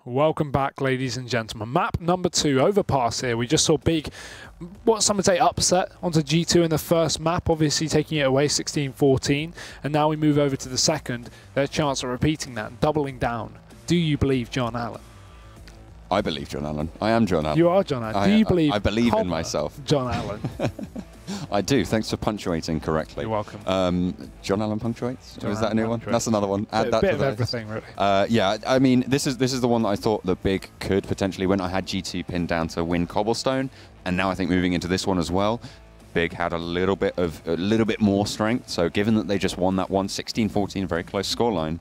Welcome back, ladies and gentlemen. Map number 2, Overpass here. We just saw big, what some would say, upset onto G2 in the first map, obviously taking it away 16-14. And now we move over to the second. Their chance of repeating that and doubling down. Do you believe John Allen? I believe John Allen. I am John Allen. You are John Allen. Do you believe I believe in myself. John Allen. I do. Thanks for punctuating correctly. You're welcome. John Allen punctuates? John Is that a new one? That's another one. Add that bit of everything, really. Yeah, I mean, this is the one that I thought that Big could potentially win. I had G2 pinned down to win Cobblestone, and now I think moving into this one as well, Big had a little bit more strength. So given that they just won that one 16-14, very close scoreline,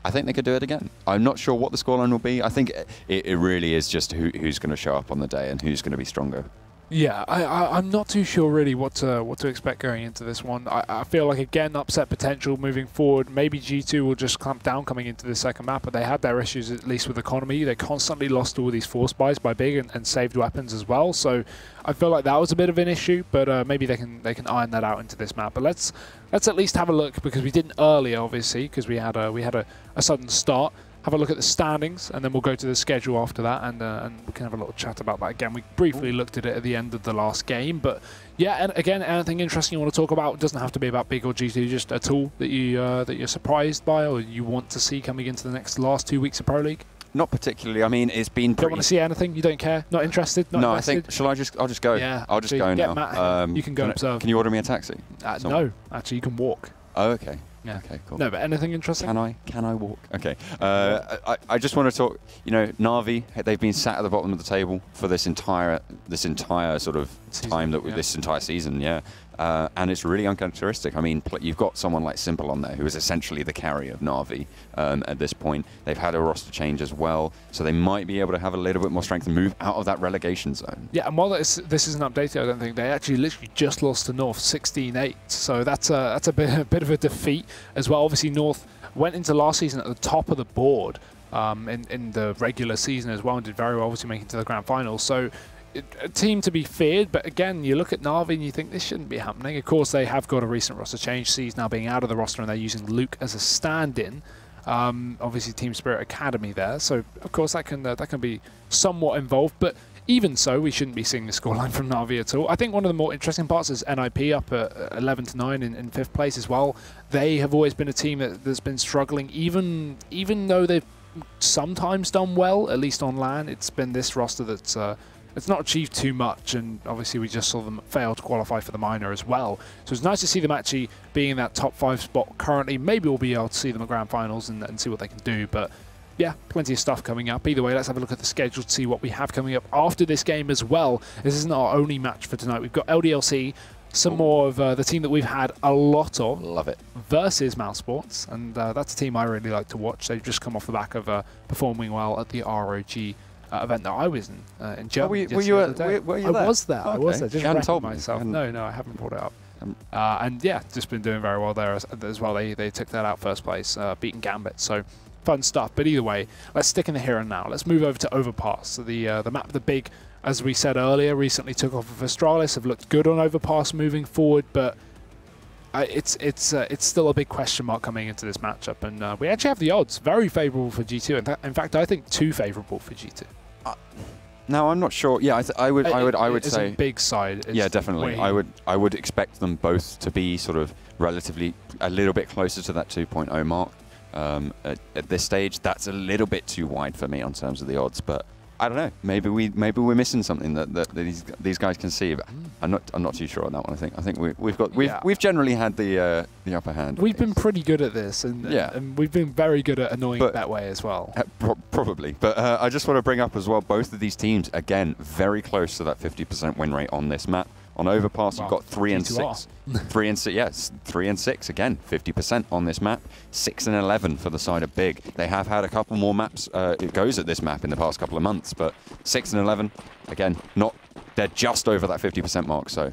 I think they could do it again. I'm not sure what the scoreline will be. I think it really is just who's going to show up on the day and who's going to be stronger. Yeah, I'm not too sure really what to expect going into this one. I feel like, again, upset potential moving forward. Maybe G2 will just clamp down coming into the second map, but they had their issues, at least with economy. They constantly lost all these force buys by Big and saved weapons as well. So I feel like that was a bit of an issue, but maybe they can iron that out into this map. But let's at least have a look, because we didn't earlier, obviously, because we had a sudden start. Have a look at the standings, and then we'll go to the schedule after that, and we can have a little chat about that again. We briefly looked at it at the end of the last game, but yeah, and again, anything interesting you want to talk about? It doesn't have to be about Big or G2, just a tool that you're surprised by or you want to see coming into the last 2 weeks of Pro League. Not particularly. I mean, it's been. Don't want to see anything. You don't care. Not interested. Not invested? I think. I'll just go. Yeah. I'll just go now. Matt, you can go and observe. Can you order me a taxi? No, actually, you can walk. Oh, okay. Yeah. Okay, cool. No, but anything interesting? Can I walk? Okay. I just want to talk. You know, Na'Vi, they've been sat at the bottom of the table for this entire sort of time that this entire season. Yeah. And it's really uncharacteristic. I mean, you've got someone like Simple on there, who is essentially the carry of Na'Vi at this point. They've had a roster change as well, so they might be able to have a little bit more strength and move out of that relegation zone. Yeah, and while this isn't updated, I don't think they actually literally just lost to North 16-8. So that's a bit of a defeat as well. Obviously, North went into last season at the top of the board in the regular season as well, and did very well, obviously making it to the grand final. So a team to be feared, but again, you look at Na'Vi and you think this shouldn't be happening. Of course, they have got a recent roster change. C's now being out of the roster, and they're using Luke as a stand-in. Obviously, Team Spirit Academy there, so of course that can be somewhat involved. But even so, we shouldn't be seeing the scoreline from Na'Vi at all. I think one of the more interesting parts is NIP up at 11-9 in 5th place as well. They have always been a team that's been struggling, even though they've sometimes done well, at least on LAN. It's been this roster that's it's not achieved too much, and obviously we just saw them fail to qualify for the minor as well. So it's nice to see them actually being in that top 5 spot currently. Maybe we'll be able to see them at grand finals and see what they can do. But yeah, plenty of stuff coming up. Either way, let's have a look at the schedule to see what we have coming up after this game as well. This isn't our only match for tonight. We've got LDLC, some more of the team that we've had a lot of. Love it. Versus Mouse Sports, and that's a team I really like to watch. They've just come off the back of performing well at the ROG event that I was in Germany. Were you there? I was there. Oh, okay. I was there. Just haven't told myself. me. No, I haven't brought it up. And yeah, just been doing very well there as well. They took that out first place, beating Gambit. So fun stuff. But either way, let's stick in the here and now. Let's move over to Overpass. So the map, the Big, as we said earlier, recently took off of Astralis. Have looked good on Overpass moving forward, but it's still a big question mark coming into this matchup, and we actually have the odds very favourable for G2. In fact, I think too favourable for G2. No, I'm not sure. Yeah, I would say it's a big side. Yeah, definitely. I would expect them both to be sort of relatively a little bit closer to that 2.0 mark at this stage. That's a little bit too wide for me on terms of the odds, but I don't know. Maybe we're missing something that these guys can see. But I'm not too sure on that one. I think we've generally had the upper hand. We've been pretty good at this, and we've been very good at annoying it that way as well. Probably. But I just want to bring up as well, both of these teams again very close to that 50% win rate on this map. On Overpass, you've got 3 and 6. 3 and 6, yes, 3 and 6 again, 50% on this map. 6 and 11 for the side of Big. They have had a couple more maps. It goes at this map in the past couple of months, but 6 and 11 again, they're just over that 50% mark. So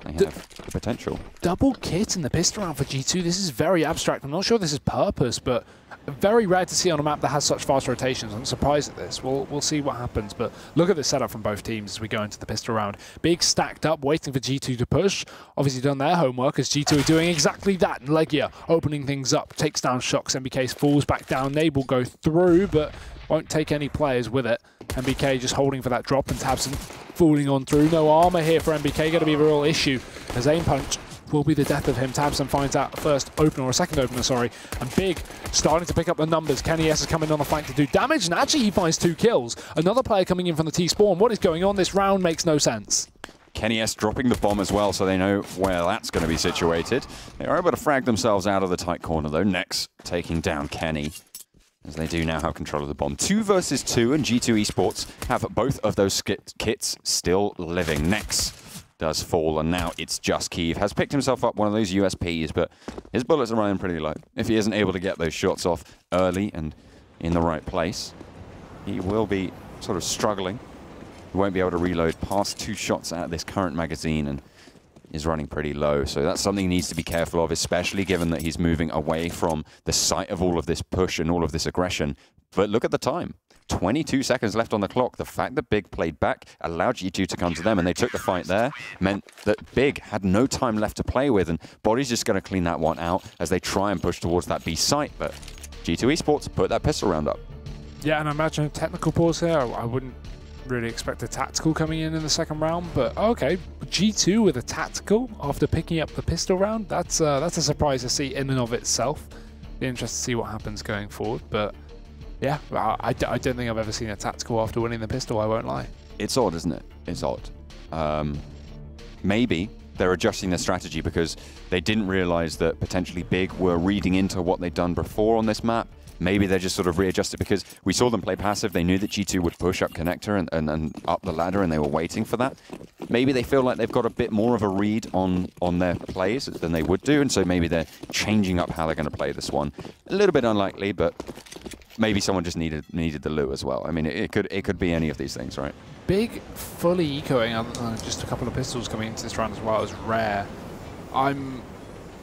they have the potential. Double kit in the pistol round for G2. This is very abstract. I'm not sure this is purpose, but very rare to see on a map that has such fast rotations. I'm surprised at this. We'll see what happens, but look at the setup from both teams as we go into the pistol round. Big stacked up, waiting for G2 to push. Obviously done their homework as G2 are doing exactly that. And Legia opening things up, takes down Shocks. MBK falls back down. Nade will go through, but won't take any players with it. MBK just holding for that drop, and Tabson falling on through. No armor here for MBK, going to be a real issue. His aim punch will be the death of him. Tabson finds out first opener, or a second opener, sorry. And Big starting to pick up the numbers. Kenny S is coming on the flank to do damage, and actually he finds 2 kills. Another player coming in from the T-spawn. What is going on? This round makes no sense. Kenny S dropping the bomb as well, so they know where that's going to be situated. They are able to frag themselves out of the tight corner, though. Nex taking down Kenny, as they do now have control of the bomb. 2 versus 2, and G2 Esports have both of those kits still living. Nex does fall, and now it's just Keeve. Has picked himself up one of those USPs, but his bullets are running pretty low. If he isn't able to get those shots off early and in the right place, he will be sort of struggling. He won't be able to reload past 2 shots at this current magazine, and is running pretty low. So that's something he needs to be careful of, especially given that he's moving away from the site of all of this push and all of this aggression. But look at the time. 22 seconds left on the clock. The fact that Big played back allowed G2 to come to them, and they took the fight there, meant that Big had no time left to play with, and Body's just going to clean that one out as they try and push towards that B site. But G2 Esports put that pistol round up. Yeah, and I imagine a technical pause here. I wouldn't really expect a tactical coming in the second round, but okay, G2 with a tactical after picking up the pistol round. That's a surprise to see in and of itself. Be interested to see what happens going forward, but yeah, I don't think I've ever seen a tactical after winning the pistol, I won't lie. It's odd, isn't it? It's odd. Maybe they're adjusting their strategy because they didn't realize that potentially Big were reading into what they'd done before on this map. Maybe they just sort of readjusted because we saw them play passive. They knew that G2 would push up connector and up the ladder, and they were waiting for that. Maybe they feel like they've got a bit more of a read on their plays than they would do, and so maybe they're changing up how they're going to play this one. A little bit unlikely, but maybe someone just needed the loo as well. I mean, it could be any of these things, right? Big fully ecoing, other than just a couple of pistols coming into this round as well, is rare.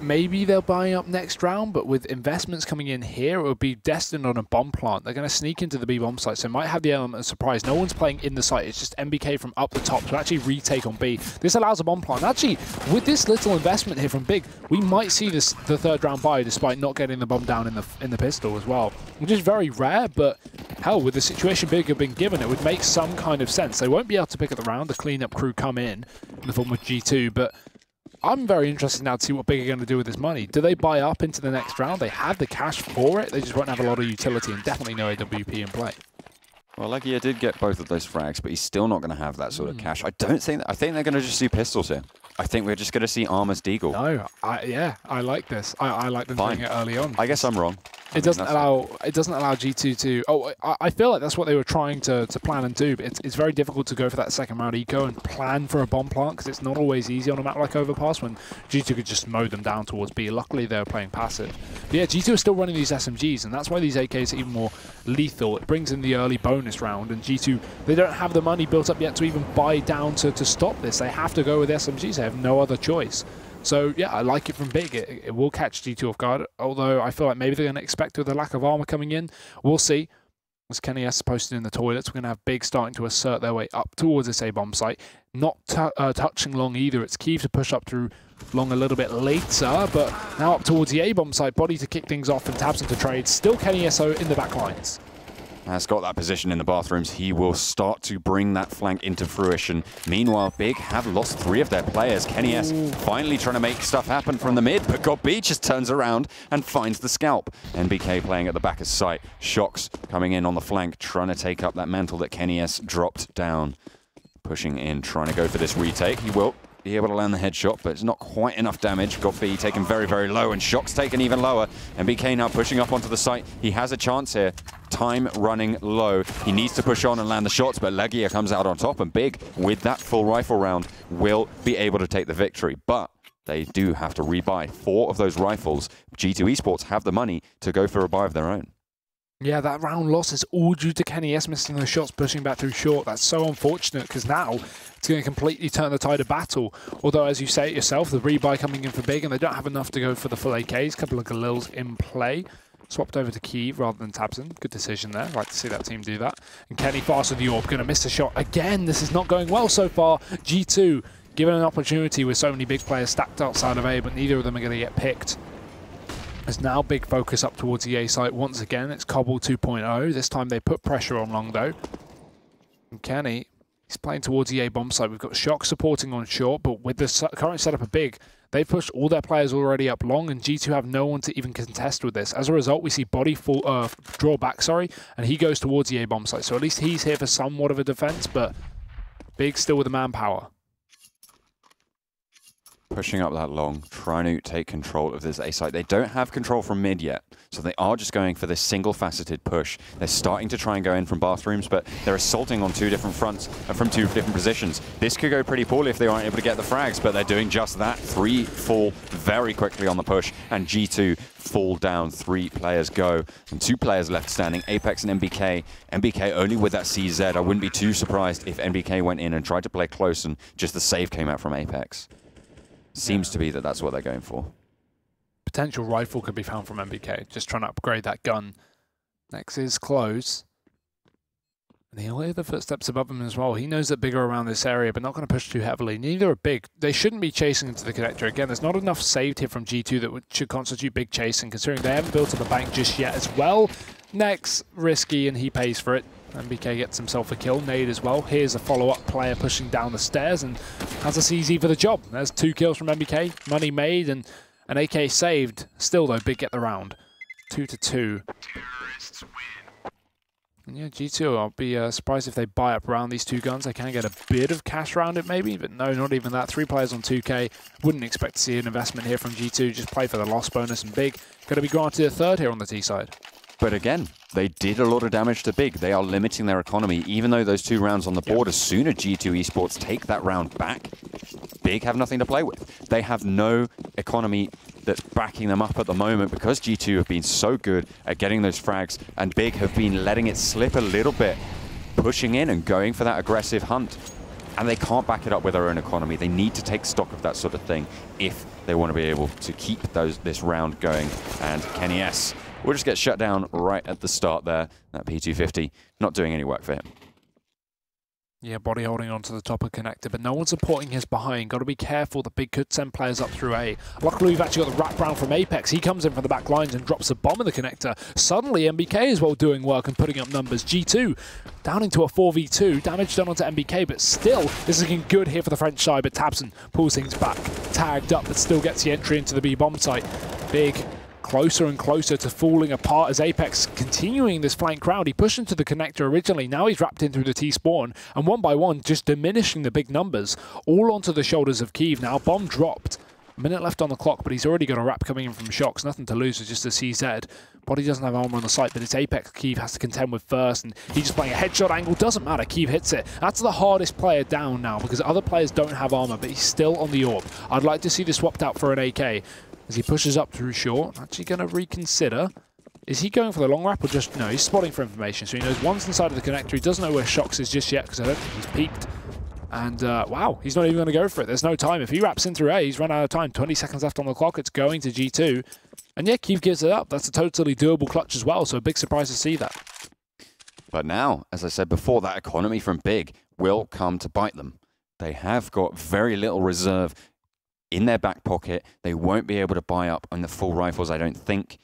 Maybe they're buying up next round, but with investments coming in here, it would be destined on a bomb plant. They're going to sneak into the B bomb site, so it might have the element of surprise. No one's playing in the site. It's just MBK from up the top to actually retake on B. This allows a bomb plant. Actually, with this little investment here from Big, we might see the 3rd round buy despite not getting the bomb down in the pistol as well, which is very rare, but hell, with the situation Big have been given, it would make some kind of sense. They won't be able to pick up the round. The cleanup crew come in the form of G2, but I'm very interested now to see what Big are going to do with this money. Do they buy up into the next round? They have the cash for it. They just won't have a lot of utility and definitely no AWP in play. Well, Legia did get both of those frags, but he's still not going to have that sort of cash. I think they're going to just see pistols here. I think we're just going to see Armor's Deagle. No, I like this. I like them doing it early on. I guess I'm wrong. It doesn't allow G2 to. Oh, I feel like that's what they were trying to plan and do. But it's very difficult to go for that second round eco and plan for a bomb plant because it's not always easy on a map like Overpass when G2 could just mow them down towards B. Luckily, they were playing passive. But yeah, G2 are still running these SMGs, and that's why these AKs are even more lethal. It brings in the early bonus round, and G2, they don't have the money built up yet to even buy down to stop this. They have to go with SMGs. They have no other choice. So yeah, I like it from Big. It will catch G2 off guard, although I feel like maybe they're going to expect with the lack of armor coming in. We'll see. As Kenny S posted in the toilets, we're going to have Big starting to assert their way up towards this A-bomb site. Not touching long either. It's Keeve to push up through long a little bit later, but now up towards the A-bomb site. Body to kick things off and Tabs into trade. Still Kenny S.O. in the back lines. Has got that position in the bathrooms. He will start to bring that flank into fruition. Meanwhile, Big have lost 3 of their players. Kenny S finally trying to make stuff happen from the mid, but God B just turns around and finds the scalp. NBK playing at the back of sight. Shocks coming in on the flank, trying to take up that mantle that Kenny S dropped down. Pushing in, trying to go for this retake. He will be able to land the headshot, but it's not quite enough damage. Got B taken very, very low, and Shock's taken even lower. NBK now pushing up onto the site. He has a chance here. Time running low. He needs to push on and land the shots, but Legia comes out on top, and Big, with that full rifle round, will be able to take the victory. But they do have to rebuy 4 of those rifles. G2 Esports have the money to go for a buy of their own. Yeah, that round loss is all due to Kenny S missing those shots, pushing back through short. That's so unfortunate because now it's going to completely turn the tide of battle. Although, as you say it yourself, the rebuy coming in for big, and they don't have enough to go for the full AKs. Couple of Galils in play. Swapped over to Kiev rather than Tabson. Good decision there. Like to see that team do that. And Kenny fast with the AWP, going to miss the shot again. This is not going well so far. G2 given an opportunity with so many big players stacked outside of A, but neither of them are going to get picked. There's now big focus up towards the A site once again. It's Cobble 2.0. This time they put pressure on Longdo. And Kenny, he's playing towards the A bomb site. We've got Shock supporting on short, but with the current setup of big, they've pushed all their players already up long, and G2 have no one to even contest with this. As a result, we see Body draw back, and he goes towards the A bomb site. So at least he's here for somewhat of a defense, but Big still with the manpower. Pushing up that long, trying to take control of this A site. They don't have control from mid yet, so they are just going for this single-faceted push. They're starting to try and go in from bathrooms, but they're assaulting on two different fronts and from two different positions. This could go pretty poorly if they aren't able to get the frags, but they're doing just that. 3 fall very quickly on the push, and G2 fall down. 3 players go, and 2 players left standing, Apex and NBK. NBK only with that CZ. I wouldn't be too surprised if NBK went in and tried to play close, and just the save came out from Apex. Seems to be that that's what they're going for. Potential rifle could be found from NBK, just trying to upgrade that gun. Next is close. And he'll hear the footsteps above him as well. He knows that Big are around this area, but not going to push too heavily. Neither are Big. They shouldn't be chasing into the connector. Again, there's not enough saved here from G2 that should constitute Big chasing, considering they haven't built up a bank just yet as well. Next, risky, and he pays for it. NBK gets himself a kill, nade as well. Here's a follow-up player pushing down the stairs and has a CZ for the job. There's 2 kills from NBK, money made and an AK saved. Still though, Big get the round. 2-2. And yeah, G2, I'll be surprised if they buy up around these 2 guns. They can get a bit of cash around it maybe, but no, not even that. 3 players on 2K. Wouldn't expect to see an investment here from G2. Just play for the loss bonus, and Big going to be granted a 3rd here on the T side. But again, they did a lot of damage to Big. They are limiting their economy, even though those 2 rounds on the board, as soon as G2 Esports take that round back, Big have nothing to play with. They have no economy that's backing them up at the moment because G2 have been so good at getting those frags, and Big have been letting it slip a little bit, pushing in and going for that aggressive hunt. And they can't back it up with their own economy. They need to take stock of that sort of thing if they want to be able to keep this round going. And Kenny S will just get shut down right at the start there. That P250 not doing any work for him. Yeah, Body holding on to the top of connector, but no one supporting his behind. Got to be careful. The Big could send players up through A. Luckily, we've actually got the wraparound from Apex. He comes in from the back lines and drops a bomb in the connector. Suddenly, NBK is well doing work and putting up numbers. G2 down into a 4v2. Damage done onto NBK, but still, this is looking good here for the French side. But Tabson pulls things back, tagged up, but still gets the entry into the B bomb site. Big closer and closer to falling apart as Apex continuing this flank round. He pushed into the connector originally, now he's wrapped in through the T-spawn, and one by one just diminishing the Big numbers, all onto the shoulders of Kiev. Now bomb dropped, a minute left on the clock, but he's already got a wrap coming in from Shocks, nothing to lose, it's just a CZ. Body doesn't have armor on the site, but it's Apex Kiev has to contend with first, and he's just playing a headshot angle, doesn't matter, Kiev hits it. That's the hardest player down now, because other players don't have armor, but he's still on the AWP. I'd like to see this swapped out for an AK. As he pushes up through short, actually going to reconsider. Is he going for the long wrap or just... No, he's spotting for information. So he knows one's inside of the connector. He doesn't know where Shocks is just yet because I don't think he's peeked. And wow, he's not even going to go for it. There's no time. If he wraps in through A, he's run out of time. 20 seconds left on the clock. It's going to G2. And yeah, Kiev gives it up. That's a totally doable clutch as well. So a big surprise to see that. But now, as I said before, that economy from Big will come to bite them. They have got very little reserve in their back pocket. They won't be able to buy up on the full rifles, I don't think,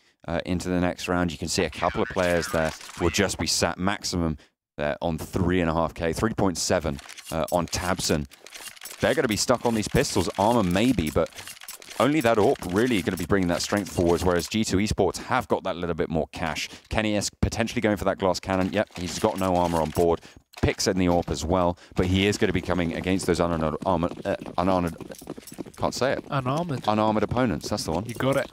into the next round. You can see a couple of players there will just be sat maximum there on 3.5k, 3.7 on Tabson. They're going to be stuck on these pistols. Armor maybe, but only that AWP really going to be bringing that strength forwards, whereas G2 Esports have got that little bit more cash. Kenny S potentially going for that glass cannon. Yep, he's got no armor on board. Picks in the AWP as well, but he is going to be coming against those unarmored, can't say it. Unarmored opponents, that's the one. You got it.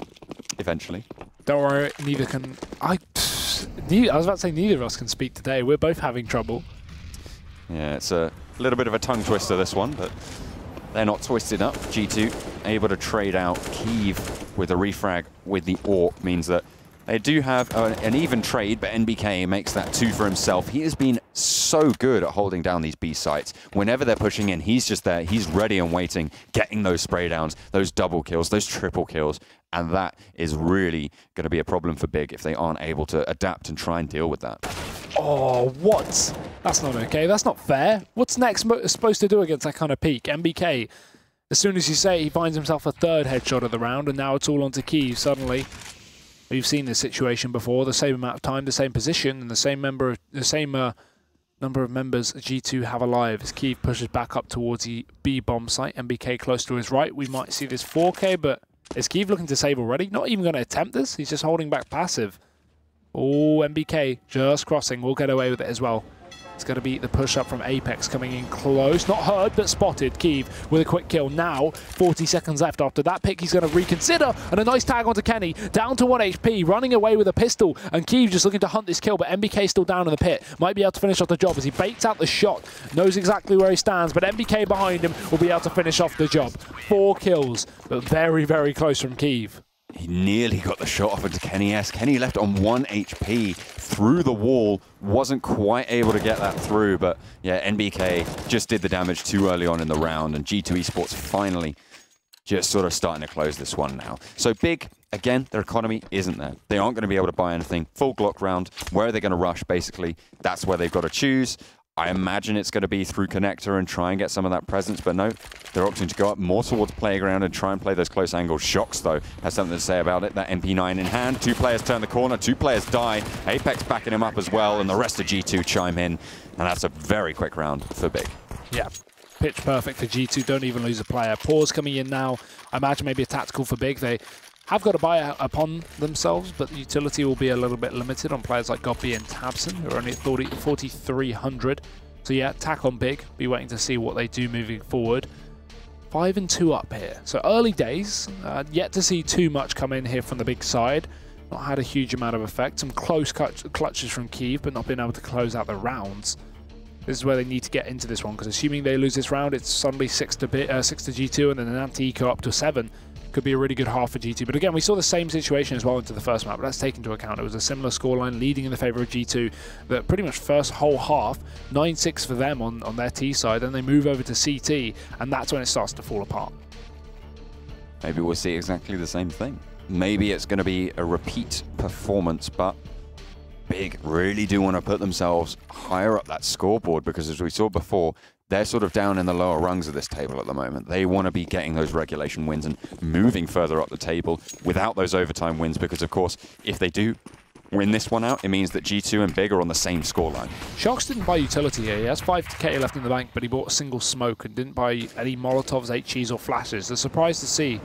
Eventually. Don't worry, neither can... I was about to say neither of us can speak today. We're both having trouble. Yeah, it's a little bit of a tongue twister, this one, but they're not twisted up. G2 able to trade out Kiev with a refrag with the AWP means that They do have an even trade, but NBK makes that 2 for himself. He has been so good at holding down these B sites. Whenever they're pushing in, he's just there. He's ready and waiting, getting those spray downs, those double kills, those triple kills. And that is really going to be a problem for Big if they aren't able to adapt and try and deal with that. Oh, what? That's not okay. That's not fair. What's next supposed to do against that kind of peak? NBK, as soon as you say it, he finds himself a 3rd headshot of the round, and now it's all onto Key suddenly. We've seen this situation before, the same amount of time, the same position, and the same number of members G2 have alive as Kiev pushes back up towards the B bomb site. NBK close to his right. We might see this 4K, but is Kiev looking to save already? Not even going to attempt this. He's just holding back passive. Oh, NBK just crossing. We'll get away with it as well. It's going to be the push-up from Apex coming in close. Not heard, but spotted. Kiev with a quick kill. Now, 40 seconds left after that pick. He's going to reconsider. And a nice tag onto Kenny. Down to 1 HP. Running away with a pistol. And Kiev just looking to hunt this kill, but NBK still down in the pit. Might be able to finish off the job as he baits out the shot. Knows exactly where he stands, but NBK behind him will be able to finish off the job. 4 kills, but very, very close from Kiev. He nearly got the shot off into Kenny S. Kenny left on 1 HP through the wall. Wasn't quite able to get that through, but yeah, NBK just did the damage too early on in the round, and G2 Esports finally just sort of starting to close this one now. So Big, again, their economy isn't there. They aren't going to be able to buy anything. Full Glock round. Where are they going to rush, basically? That's where they've got to choose. I imagine it's going to be through Connector and try and get some of that presence, but no, they're opting to go up more towards Playground and try and play those close angles. Shox, though, has something to say about it. That MP9 in hand. 2 players turn the corner, 2 players die. Apex backing him up as well, and the rest of G2 chime in, and that's a very quick round for Big. Yeah, pitch perfect for G2. Don't even lose a player. Pause coming in now. I imagine maybe a tactical for Big. They have got to buy upon themselves, but the utility will be a little bit limited on players like Godby and Tabson, who are only at 4,300. So yeah, tack on Big. Be waiting to see what they do moving forward. 5 and 2 up here. So early days. Yet to see too much come in here from the Big side. Not had a huge amount of effect. Some close clutches from Kiev, but not being able to close out the rounds. This is where they need to get into this one, because assuming they lose this round, it's suddenly 6 to G2 and then an anti-eco up to 7. Could be a really good half for G2. But again, we saw the same situation as well into the first map, but that's taken into account. It was a similar scoreline leading in the favour of G2. That pretty much first whole half, 9-6 for them on their T side. Then they move over to CT, and that's when it starts to fall apart. Maybe we'll see exactly the same thing. Maybe it's going to be a repeat performance, but Big really do want to put themselves higher up that scoreboard, because as we saw before, they're sort of down in the lower rungs of this table at the moment. They want to be getting those regulation wins and moving further up the table without those overtime wins, because of course, if they do win this one out, it means that G2 and Big are on the same scoreline. Shox didn't buy utility here. He has 5k left in the bank, but he bought a single smoke and didn't buy any Molotovs, HEs or flashes. They're surprised to see.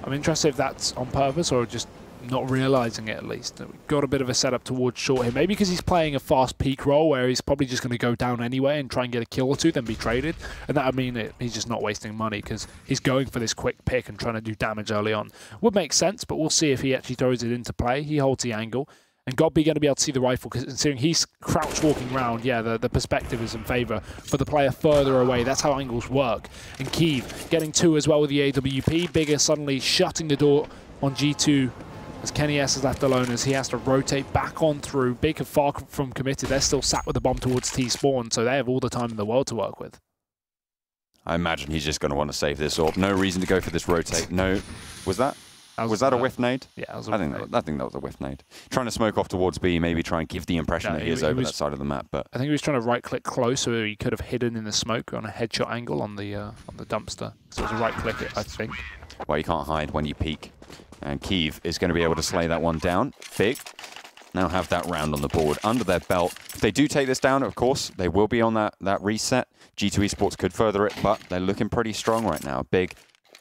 I'm interested if that's on purpose or just not realising it, at least. We've got a bit of a setup towards short here. Maybe because he's playing a fast peak role where he's probably just going to go down anyway and try and get a kill or 2, then be traded. And that would mean he's just not wasting money because he's going for this quick pick and trying to do damage early on. Would make sense, but we'll see if he actually throws it into play. He holds the angle. And Godby going to be able to see the rifle, because considering he's crouch walking around, yeah, the perspective is in favour for the player further away. That's how angles work. And Kiev getting 2 as well with the AWP. Bigger suddenly shutting the door on G2 as Kenny S is left alone as he has to rotate back on through. Big are far from committed. They're still sat with the bomb towards T-spawn, so they have all the time in the world to work with. I imagine he's just going to want to save this orb. No reason to go for this rotate. No. Was that a whiff nade? Yeah, that was I think that was a whiff nade. Trying to smoke off towards B, maybe try and give the impression that he is over that side of the map. But I think he was trying to right-click close, so he could have hidden in the smoke on a headshot angle on the dumpster. So it was a right-click, I think. Well, you can't hide when you peek. And Kiev is going to be able to slay that one down. Big now have that round on the board under their belt. If they do take this down, of course, they will be on that reset. G2 Esports could further it, but they're looking pretty strong right now. Big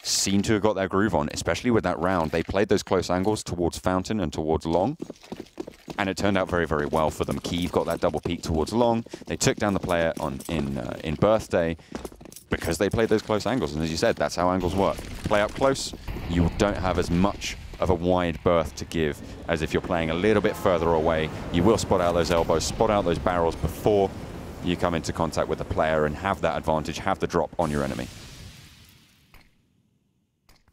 seem to have got their groove on, especially with that round. They played those close angles towards Fountain and towards Long, and it turned out very, very well for them. Kiev got that double peek towards Long. They took down the player in Birthday because they played those close angles, and as you said, that's how angles work. Play up close, you don't have as much of a wide berth to give as if you're playing a little bit further away. You will spot out those elbows, spot out those barrels before you come into contact with the player and have that advantage, have the drop on your enemy.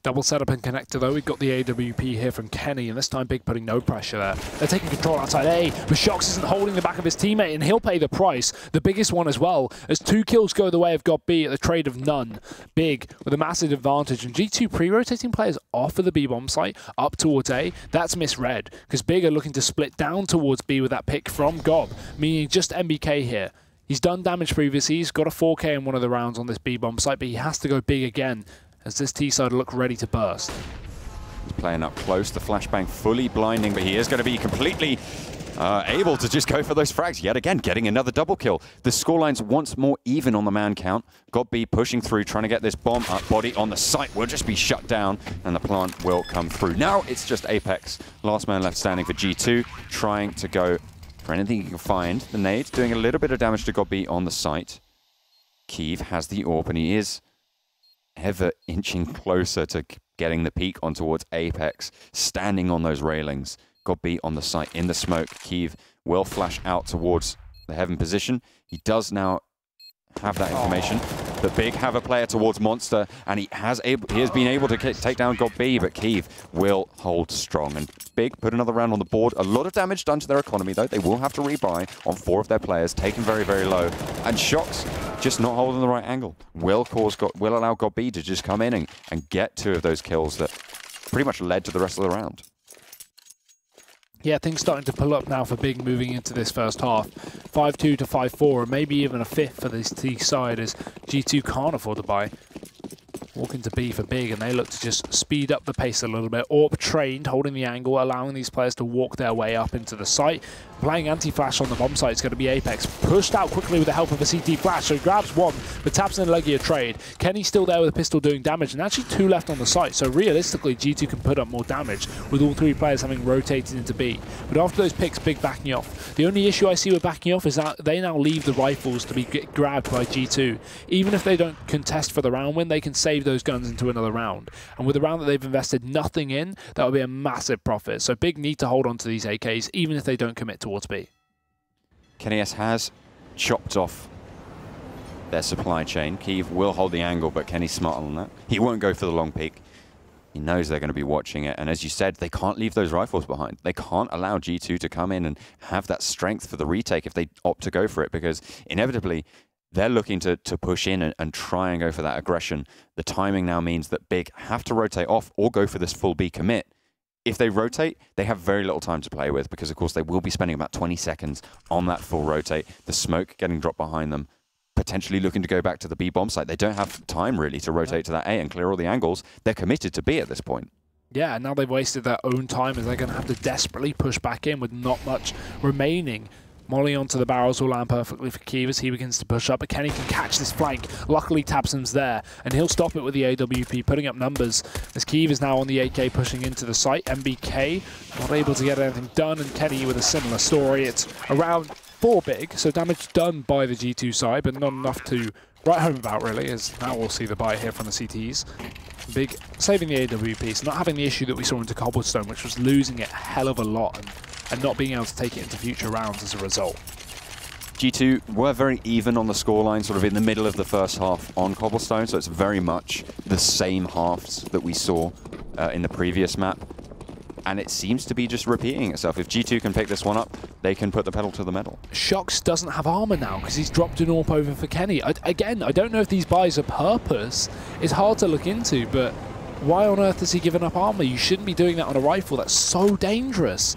Double setup and connector though. We've got the AWP here from Kenny, and this time Big putting no pressure there. They're taking control outside A, but Shox isn't holding the back of his teammate, and he'll pay the price. The biggest one as well, as 2 kills go the way of God B at the trade of none. Big with a massive advantage, and G2 pre-rotating players off of the B bomb site up towards A. That's misread, because Big are looking to split down towards B with that pick from Gob, meaning just MBK here. He's done damage previously, he's got a 4K in one of the rounds on this B bomb site, but he has to go big again as this T side look ready to burst. He's playing up close, the flashbang fully blinding, but he is going to be completely able to just go for those frags. Yet again, getting another double kill. The scoreline's once more even on the man count. God B pushing through, trying to get this bomb up. Body on the site will just be shut down, and the plant will come through. Now it's just Apex. Last man left standing for G2, trying to go for anything he can find. The nade doing a little bit of damage to God B on the site. Keeve has the AWP, and he is ever inching closer to getting the peak on towards Apex, standing on those railings. God B on the site in the smoke. Keeve will flash out towards the heaven position. He does now have that information. But Big have a player towards Monster, and he has been able to take down God B, but Keeve will hold strong. And Big put another round on the board. A lot of damage done to their economy, though. They will have to rebuy on 4 of their players, taken very, very low. And Shox just not holding the right angle. Will allow God B to just come in and get 2 of those kills that pretty much led to the rest of the round. Yeah, things starting to pull up now for Big moving into this first half. 5-2 to 5-4, or maybe even a 5th for this T side as G2 can't afford to buy. Walking to B for Big, and they look to just speed up the pace a little bit. AWP trained, holding the angle, allowing these players to walk their way up into the site. Playing anti-flash on the bomb site is going to be Apex. Pushed out quickly with the help of a CT flash, so he grabs one, but taps in Legia trade. Kenny's still there with a pistol doing damage, and actually 2 left on the site, so realistically G2 can put up more damage with all 3 players having rotated into B. But after those picks, Big backing off. The only issue I see with backing off is that they now leave the rifles to be grabbed by G2. Even if they don't contest for the round win, they can save those guns into another round. And with a round that they've invested nothing in, that would be a massive profit. So Big need to hold on to these AKs, even if they don't commit towards B. Kenny S has chopped off their supply chain. Keeve will hold the angle, but Kenny's smart on that. He won't go for the long peek. He knows they're going to be watching it, and as you said, they can't leave those rifles behind. They can't allow G2 to come in and have that strength for the retake if they opt to go for it, because inevitably they're looking to push in and try and go for that aggression. The timing now means that Big have to rotate off or go for this full B commit. If they rotate, they have very little time to play with, because of course they will be spending about 20 seconds on that full rotate, the smoke getting dropped behind them, potentially looking to go back to the B bomb site. They don't have time really to rotate to that A and clear all the angles. They're committed to B at this point. Yeah, and now they've wasted their own time as they're going to have to desperately push back in with not much remaining. Molly onto the barrels will land perfectly for Keeve as he begins to push up, but Kenny can catch this flank. Luckily, Tabson's there, and he'll stop it with the AWP, putting up numbers as Keeve is now on the AK pushing into the site. MBK not able to get anything done, and Kenny with a similar story. It's around 4 Big, so damage done by the G2 side, but not enough to write home about, really, as now we'll see the buy here from the CTs. Big saving the AWP, so not having the issue that we saw into Cobblestone, which was losing it a hell of a lot and not being able to take it into future rounds as a result. G2 were very even on the scoreline, sort of in the middle of the first half on Cobblestone, so it's very much the same halves that we saw in the previous map. And it seems to be just repeating itself. If G2 can pick this one up, they can put the pedal to the metal. Shox doesn't have armor now because he's dropped an AWP over for Kenny. Again, I don't know if these buys are purpose. It's hard to look into, but why on earth has he given up armor? You shouldn't be doing that on a rifle. That's so dangerous.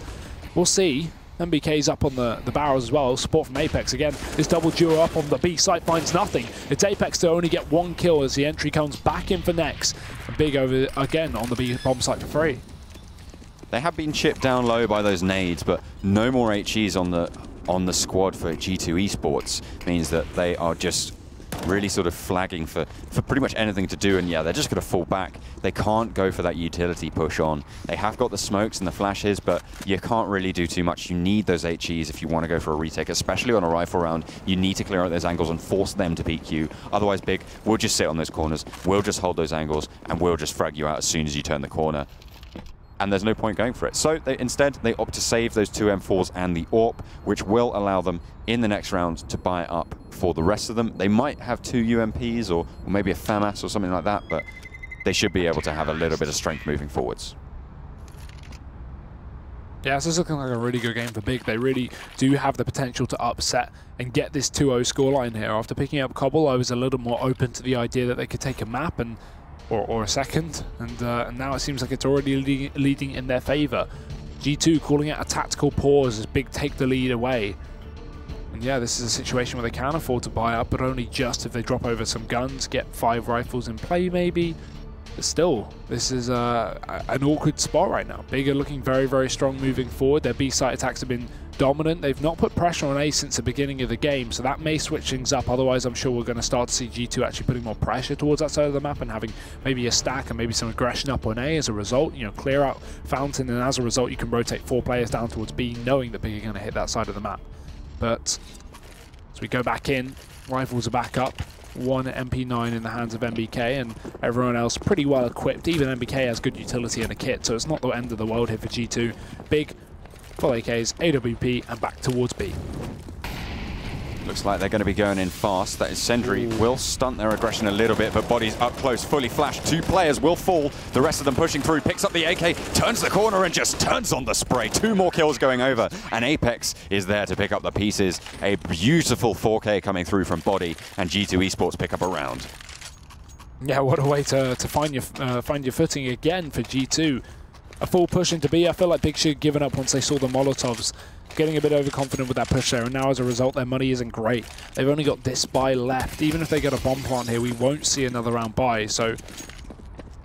We'll see. MBK's up on the barrels as well. Support from Apex again. This double duo up on the B site finds nothing. It's Apex to only get 1 kill as the entry comes back in for Nex. And Big over again on the B bomb site for free. They have been chipped down low by those nades, but no more HEs on the squad for G2 Esports means that they are just really sort of flagging for pretty much anything to do, and yeah, they're just going to fall back. They can't go for that utility push on. They have got the smokes and the flashes, but you can't really do too much. You need those HEs if you want to go for a retake, especially on a rifle round. You need to clear out those angles and force them to peek you. Otherwise, Big will just sit on those corners, will just hold those angles, and will just frag you out as soon as you turn the corner. And there's no point going for it. So instead, they opt to save those 2 M4s and the AWP, which will allow them in the next round to buy up for the rest of them. They might have 2 UMPs or maybe a FAMAS or something like that, but they should be able to have a little bit of strength moving forwards. Yeah, this is looking like a really good game for Big. They really do have the potential to upset and get this 2-0 scoreline here. After picking up Cobble, I was a little more open to the idea that they could take a map and or a second, and now it seems like it's already leading in their favor. G2 calling it a tactical pause as Big take the lead away. And yeah, this is a situation where they can afford to buy up, but only just if they drop over some guns, get 5 rifles in play maybe. But still, this is an awkward spot right now. Big are looking very, very strong moving forward. Their B site attacks have been dominant. They've not put pressure on A since the beginning of the game, so that may switch things up. Otherwise, I'm sure we're going to start to see G2 actually putting more pressure towards that side of the map and having maybe a stack and maybe some aggression up on A as a result. You know, clear out Fountain, and as a result, you can rotate 4 players down towards B, knowing that Big are going to hit that side of the map. But as we go back in, rifles are back up. 1 MP9 in the hands of MBK, and everyone else pretty well equipped. Even MBK has good utility in the kit, so it's not the end of the world here for G2. Big, full AKs, AWP, and back towards B. Looks like they're going to be going in fast. That is Sentry will stunt their aggression a little bit, but Body's up close, fully flashed. 2 players will fall. The rest of them pushing through. Picks up the AK, turns the corner and just turns on the spray. 2 more kills going over, and Apex is there to pick up the pieces. A beautiful 4K coming through from Body, and G2 Esports pick up a round. Yeah, what a way to find your footing again for G2. A full push into B. I feel like Big should have given up once they saw the Molotovs. Getting a bit overconfident with that push there, and now as a result their money isn't great. They've only got this buy left. Even if they get a bomb plant here, we won't see another round buy. So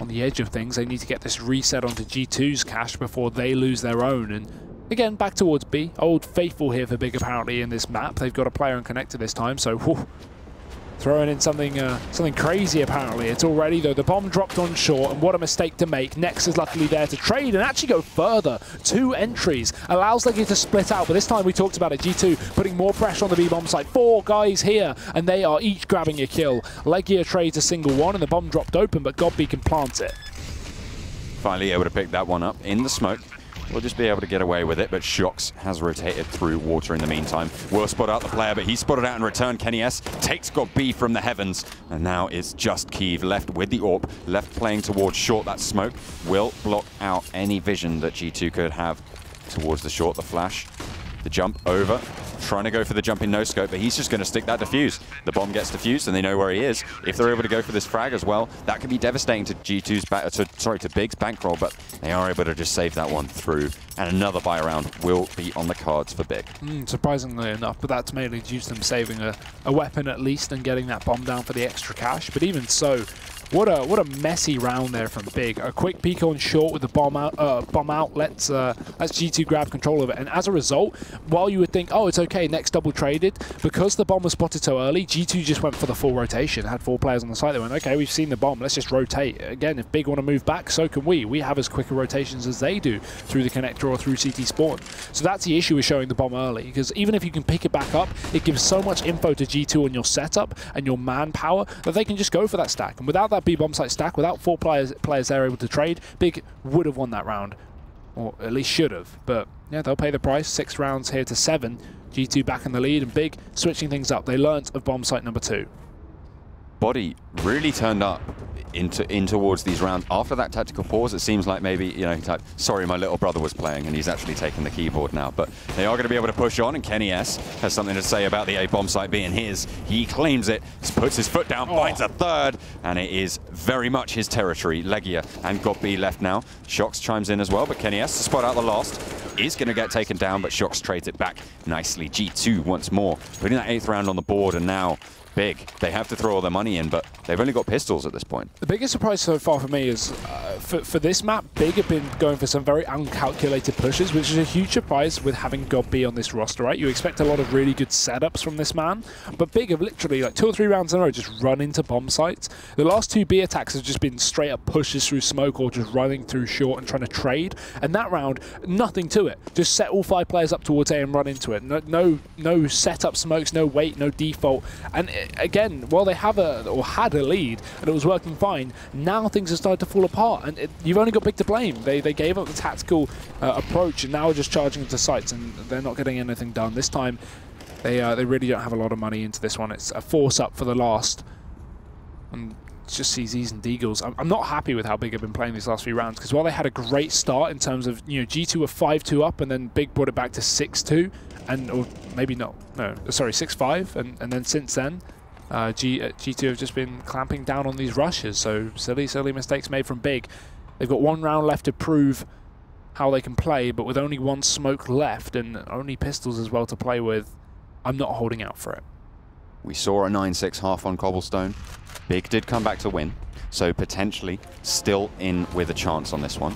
on the edge of things, they need to get this reset onto G2's cash before they lose their own. And again, back towards B. Old Faithful here for Big apparently in this map. They've got a player unconnected this time, so whew, throwing in something crazy apparently. It's already though. The bomb dropped on short, and what a mistake to make. Nex is luckily there to trade and actually go further. 2 entries allows Legia to split out, but this time we talked about it. G2 putting more pressure on the B bomb site. 4 guys here, and they are each grabbing a kill. Legia trades a single one, and the bomb dropped open, but Godby can plant it. Finally able to pick that one up in the smoke. We'll just be able to get away with it, but Shox has rotated through water in the meantime. Will spot out the player, but he's spotted out in return. Kenny S takes God B from the heavens, and now it's just Keeve left with the AWP, left playing towards short. That smoke will block out any vision that G2 could have towards the short. The flash, the jump over, trying to go for the jump in no scope, but he's just going to stick that defuse. The bomb gets defused, and they know where he is. If they're able to go for this frag as well, that could be devastating to to Big's bankroll, but they are able to just save that one through. And another buy round will be on the cards for Big. Surprisingly enough, but that's mainly due to them saving a weapon at least and getting that bomb down for the extra cash. But even so, what a messy round there from Big. A quick peek on short with the bomb out. Let's G2 grab control of it. And as a result, while you would think, oh, it's okay, Next double traded, because the bomb was spotted so early, G2 just went for the full rotation. Had 4 players on the site. They went, okay, we've seen the bomb, let's just rotate. Again, if Big want to move back, so can we. We have as quicker rotations as they do through the connector or through CT spawn. So that's the issue with showing the bomb early, because even if you can pick it back up, it gives so much info to G2 on your setup and your manpower that they can just go for that stack. And without that B bomb site stack, without 4 players they're able to trade, Big would have won that round, or at least should have. But yeah, they'll pay the price. 6 rounds here to 7. G2 back in the lead, and Big switching things up. They learnt of bomb site number 2. Body really turned up in towards these rounds. After that tactical pause, it seems like maybe, you know, type, sorry, my little brother was playing, and he's actually taken the keyboard now. But they are going to be able to push on, and Kenny S has something to say about the A bomb site being his. He claims it, puts his foot down, finds a third, and it is very much his territory. Legia and Godby left now. Shox chimes in as well, but Kenny S to spot out the last. Is going to get taken down, but Shox trades it back nicely. G2 once more, putting that 8th round on the board, and now Big. They have to throw all their money in, but they've only got pistols at this point. The biggest surprise so far for me is, for this map, Big have been going for some very uncalculated pushes, which is a huge surprise with having Godby on this roster, right? You expect a lot of really good setups from this man, but Big have literally, like 2 or 3 rounds in a row, just run into bomb sites. The last 2 B attacks have just been straight up pushes through smoke or just running through short and trying to trade. And that round, nothing to it. Just set all 5 players up towards A and run into it. No setup smokes, no wait, no default. And again, while they have had a lead and it was working fine, now things have started to fall apart, and you've only got Big to blame. They gave up the tactical approach and now are just charging into sites, and they're not getting anything done. This time they really don't have a lot of money into this one. It's a force up for the last, and just see Z's and Deagles. I'm not happy with how Big have been playing these last few rounds, because while they had a great start in terms of, you know, G2 were 5-2 up and then Big brought it back to 6-2, and or maybe not, no, sorry, 6-5, and then since then, G2 have just been clamping down on these rushes. So silly mistakes made from Big. They've got 1 round left to prove how they can play, but with only 1 smoke left and only pistols as well to play with, I'm not holding out for it. We saw a 9-6 half on Cobblestone. Big did come back to win, so potentially still in with a chance on this one.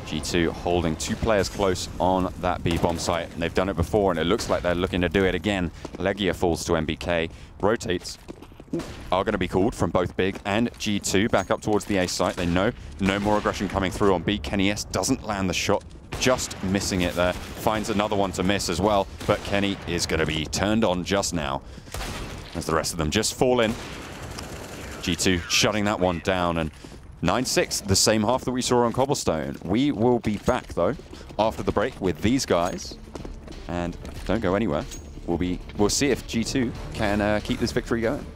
G2 holding 2 players close on that B-bomb site. And they've done it before, and it looks like they're looking to do it again. Legia falls to MBK, rotates. Are going to be called from both Big and G2 back up towards the A site. They know no more aggression coming through on B. Kenny S doesn't land the shot, just missing it there. Finds another one to miss as well, but Kenny is going to be turned on just now as the rest of them just fall in. G2 shutting that one down, and 9-6, the same half that we saw on Cobblestone. We will be back though after the break with these guys, and don't go anywhere. We'll see if G2 can keep this victory going.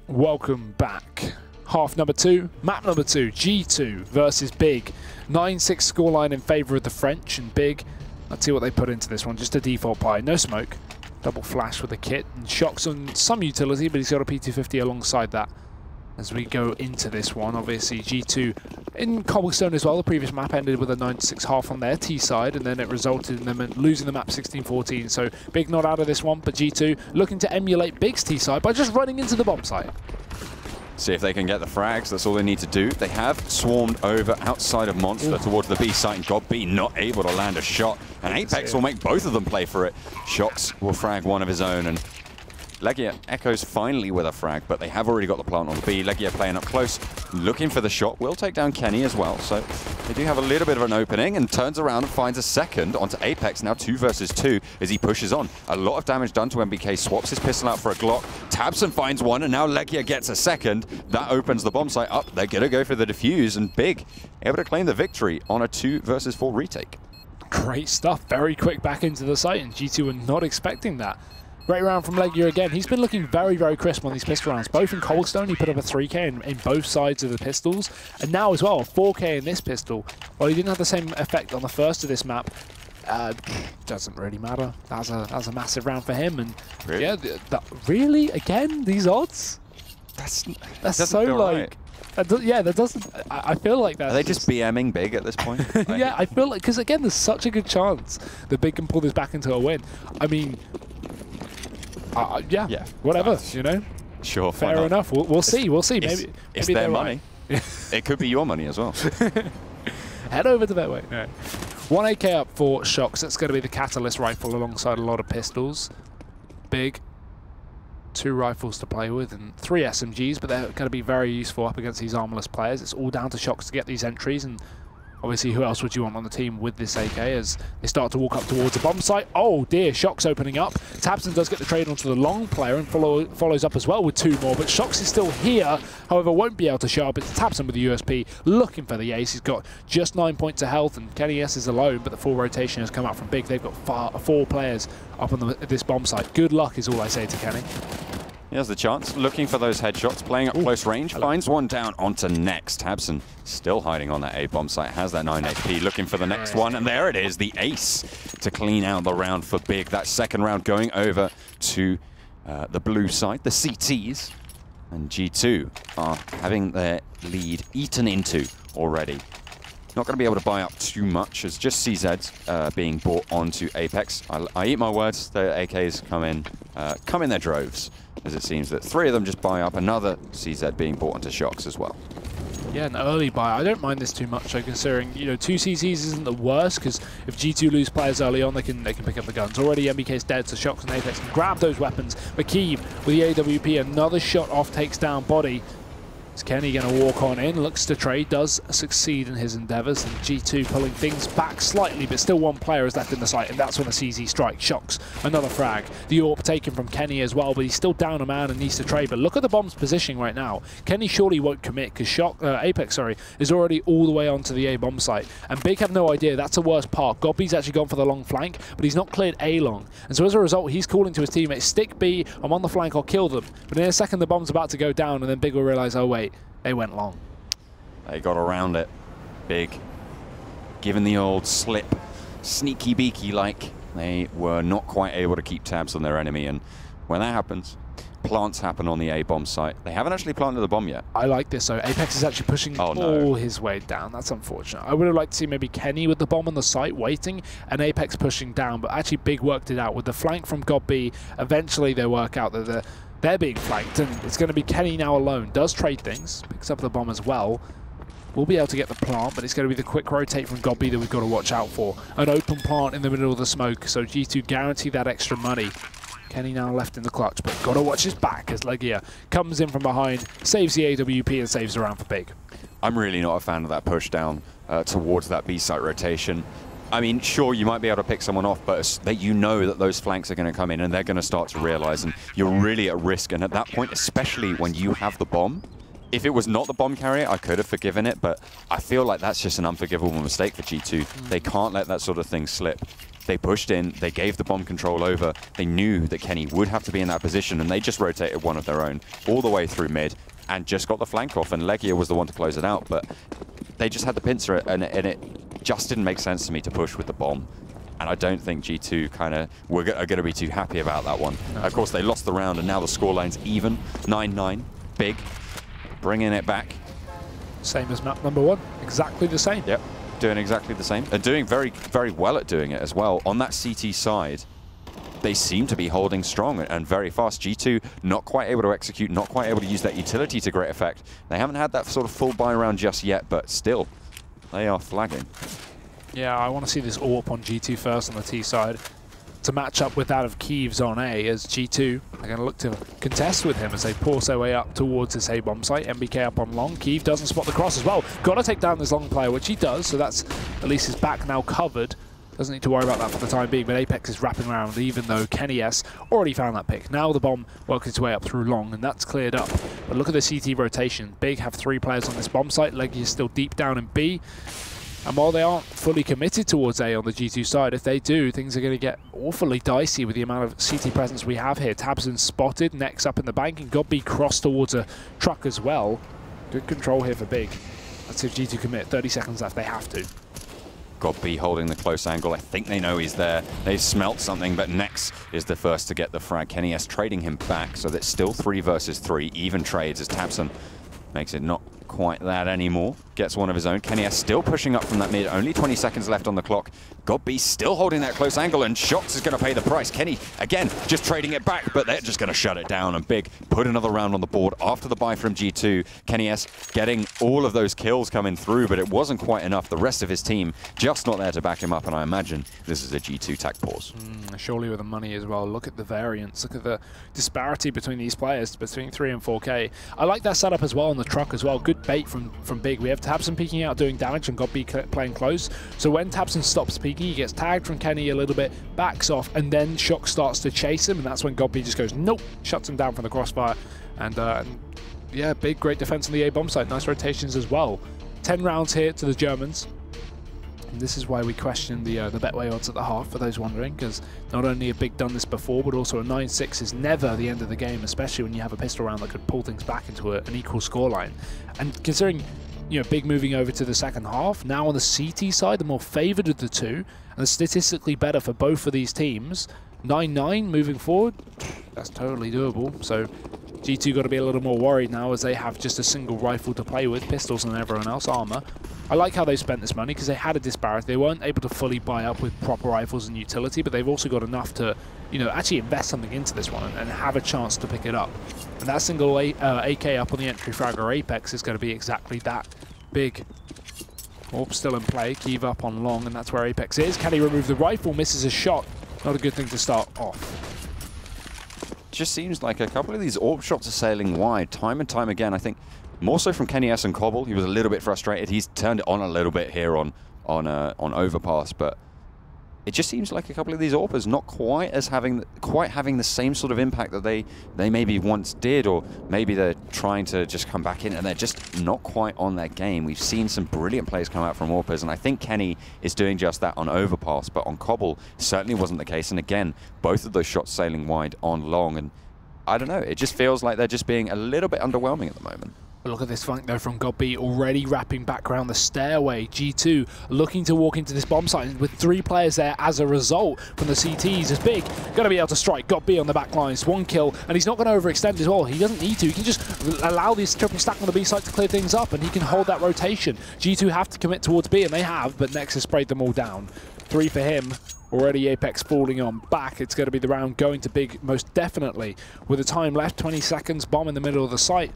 Welcome back. Half number 2, map number 2, G2 versus Big. 9-6 scoreline in favour of the French, and Big, let's see what they put into this one. Just a default pie, no smoke. Double flash with the kit, and shocks on some utility, but he's got a P250 alongside that. As we go into this one, obviously G2 in Cobblestone as well. The previous map ended with a 9-6 half on their T side, and then it resulted in them losing the map 16-14. So Big not out of this one, but G2 looking to emulate Big's T side by just running into the bomb site. See if they can get the frags. That's all they need to do. They have swarmed over outside of Monster towards the B site, and God B not able to land a shot. And Apex will make both of them play for it. Shocks will frag one of his own, and Legia echoes finally with a frag, but they have already got the plant on B. Legia playing up close, looking for the shot. Will take down Kenny as well, so They do have a little bit of an opening and turns around and finds a second onto Apex. Now 2 versus 2 as he pushes on. A lot of damage done to MBK. Swaps his pistol out for a Glock. Tabson finds one, and now Legia gets a second. That opens the bomb site up. They're going to go for the defuse, and Big able to claim the victory on a 2 versus 4 retake. Great stuff. Very quick back into the site, and G2 were not expecting that. Great round from Legia again. He's been looking very, very crisp on these pistol rounds. Both in Coldstone, he put up a 3K in both sides of the pistols. And now as well, 4K in this pistol. While he didn't have the same effect on the first of this map, doesn't really matter. That was a massive round for him. And really? Yeah, really? Again? These odds? That's so like... Right. Yeah, that doesn't... I feel like that. Are they just BMing Big at this point? Yeah, I feel like... Because again, there's such a good chance that Big can pull this back into a win. I mean... yeah, whatever, you know. Sure, fair enough. We'll see. We'll see. Maybe it's their money. Right. It could be your money as well. Head over to Betway. Right. 1 AK up for Shocks. That's going to be the Catalyst rifle alongside a lot of pistols. Big. 2 rifles to play with and 3 SMGs, but they're going to be very useful up against these armorless players. It's all down to Shocks to get these entries, and obviously, who else would you want on the team with this AK as they start to walk up towards the bomb site? Oh dear, Shocks opening up. Tabson does get the trade onto the long player and follows up as well with 2 more, but Shocks is still here, however, won't be able to show up. It's Tabson with the USP looking for the ace. He's got just 9 points of health, and Kenny S is alone, but the full rotation has come out from Big. They've got 4 players up on this bomb site. Good luck is all I say to Kenny. Here's the chance, looking for those headshots, playing up close range, finds one down onto next. Tabson still hiding on that A bomb site, has that 9 HP, looking for the next one, and there it is, the ace to clean out the round for Big. That second round going over to the blue side, the CTs, and G2 are having their lead eaten into already. Not going to be able to buy up too much, as just CZs being brought onto Apex. I eat my words, the AKs come in their droves, as it seems that 3 of them just buy up, another CZ being brought onto Shocks as well. Yeah, an early buy. I don't mind this too much, though, considering, you know, 2 CZs isn't the worst, because if G2 lose players early on, they can pick up the guns. Already MBK's dead, so Shocks and Apex can grab those weapons. McKeeve with the AWP, another shot off, takes down Body. Is Kenny going to walk on in? Looks to trade, does succeed in his endeavours, and G2 pulling things back slightly, but still 1 player is left in the site, and that's when the CZ strike. Shocks, another frag. The AWP taken from Kenny as well, but he's still down a man and needs to trade. But look at the bomb's positioning right now. Kenny surely won't commit, because Apex is already all the way onto the A bomb site, and Big have no idea. That's the worst part. Godby's actually gone for the long flank, but he's not cleared A long, and so as a result, he's calling to his teammates, stick B, I'm on the flank, I'll kill them. But in a second, the bomb's about to go down, and then Big will realise, oh wait, they went long. They got around it. Big. Given the old slip, sneaky beaky like, they were not quite able to keep tabs on their enemy, and when that happens, plants happen on the A bomb site. They haven't actually planted the bomb yet. I like this, though. Apex is actually pushing all his way down. That's unfortunate. I would have liked to see maybe Kenny with the bomb on the site waiting and Apex pushing down, but actually Big worked it out with the flank from Godby. Eventually they work out that they're being flanked, and it's going to be Kenny now alone. Does trade things, picks up the bomb as well. We'll be able to get the plant, but it's going to be the quick rotate from Godby that we've got to watch out for. An open plant in the middle of the smoke, so G2 guarantee that extra money. Kenny now left in the clutch, but got to watch his back as Legia comes in from behind, saves the AWP and saves the round for Big. I'm really not a fan of that push down towards that B site rotation. I mean, sure, you might be able to pick someone off, but you know that those flanks are going to come in and they're going to start to realize, and you're really at risk. And at that point, especially when you have the bomb, if it was not the bomb carrier, I could have forgiven it, but I feel like that's just an unforgivable mistake for G2. They can't let that sort of thing slip. They pushed in, they gave the bomb control over, they knew that Kenny would have to be in that position, and they just rotated one of their own all the way through mid and just got the flank off, and Legia was the one to close it out, but they just had the pincer, and it just didn't make sense to me to push with the bomb. And I don't think G2 are going to be too happy about that one. Of course, they lost the round, and now the scoreline's even, 9-9, Big, bringing it back. Same as map number 1, exactly the same. Yep, doing exactly the same, and doing very, very well at doing it as well. On that CT side, they seem to be holding strong and very fast. G2 not quite able to execute, not quite able to use that utility to great effect. They haven't had that sort of full buy round just yet, but still, they are flagging. Yeah, I want to see this AWP on G2 first on the T side. to match up with that of Kiev's on A, as G2 are going to look to contest with him as they force their way up towards this A bomb site. MBK up on long. Kiev doesn't spot the cross as well. Got to take down this long player, which he does, so that's at least his back now covered. Doesn't need to worry about that for the time being, but Apex is wrapping around, even though Kenny S already found that pick. Now the bomb works its way up through long, and that's cleared up. But look at the CT rotation. Big have 3 players on this bomb site. Leggy is still deep down in B. And while they aren't fully committed towards A on the G2 side, if they do, things are going to get awfully dicey with the amount of CT presence we have here. Tabson spotted, next up in the bank, and Godby crossed towards a truck as well. Good control here for Big. Let's see if G2 commit. 30 seconds left, they have to. Godby holding the close angle. I think they know he's there. They've smelt something, but Nex is the first to get the frag. Kenny S trading him back, so that's still 3 versus 3. Even trades as Tabson makes it not quite that anymore. Gets one of his own. Kenny S still pushing up from that mid. Only 20 seconds left on the clock. Godby still holding that close angle, and Shox is going to pay the price. Kenny, again, just trading it back, but they're just going to shut it down. And Big put another round on the board after the buy from G2. Kenny S getting all of those kills coming through, but it wasn't quite enough. The rest of his team just not there to back him up, and I imagine this is a G2 tag pause. Surely with the money as well. Look at the variance. Look at the disparity between these players, between 3 and 4K. I like that setup as well on the truck as well. Good bait from Big. We have Tabson peeking out doing damage and Godby playing close. So when Tabson stops peeking, he gets tagged from Kenny a little bit, backs off, and then Shock starts to chase him, and that's when Godby just goes, nope, shuts him down from the crossfire. And yeah, Big, great defense on the A bomb site. Nice rotations as well. 10 rounds here to the Germans. And this is why we question the Betway odds at the half, for those wondering, because not only have Big done this before, but also a 9-6 is never the end of the game, especially when you have a pistol round that could pull things back into an equal scoreline. And considering, you know, Big moving over to the second half, now on the CT side, the more favoured of the two, and statistically better for both of these teams. 9-9 moving forward, that's totally doable. So G2 got to be a little more worried now, as they have just a single rifle to play with, pistols and everyone else armor. I like how they spent this money, because they had a disparity. They weren't able to fully buy up with proper rifles and utility, but they've also got enough to, you know, actually invest something into this one and have a chance to pick it up. And that single AK up on the entry frag or Apex is going to be exactly that. Big. Orb still in play. Kiev up on long, and that's where Apex is. Can he remove the rifle? Misses a shot. Not a good thing to start off. Just seems like a couple of these AWP shots are sailing wide time and time again. I think more so from Kenny S and Cobble. He was a little bit frustrated. He's turned it on a little bit here on Overpass, but it just seems like a couple of these AWPers not quite having the same sort of impact that they maybe once did, or maybe they're trying to just come back in and they're just not quite on their game. We've seen some brilliant plays come out from AWPers, and I think Kenny is doing just that on Overpass, but on Cobble certainly wasn't the case. And again, both of those shots sailing wide on long, and I don't know, it just feels like they're just being a little bit underwhelming at the moment. But look at this flank though from Godby, already wrapping back around the stairway. G2 looking to walk into this bomb site with 3 players there as a result from the CTs. Is Big going to be able to strike Godby on the back lines? 1 kill, and he's not going to overextend as well. He doesn't need to. He can just allow this triple stack on the B site to clear things up, and he can hold that rotation. G2 have to commit towards B, and they have, but Nex has sprayed them all down. 3 for him. Already Apex falling on back. It's going to be the round going to Big most definitely. With the time left, 20 seconds, bomb in the middle of the site.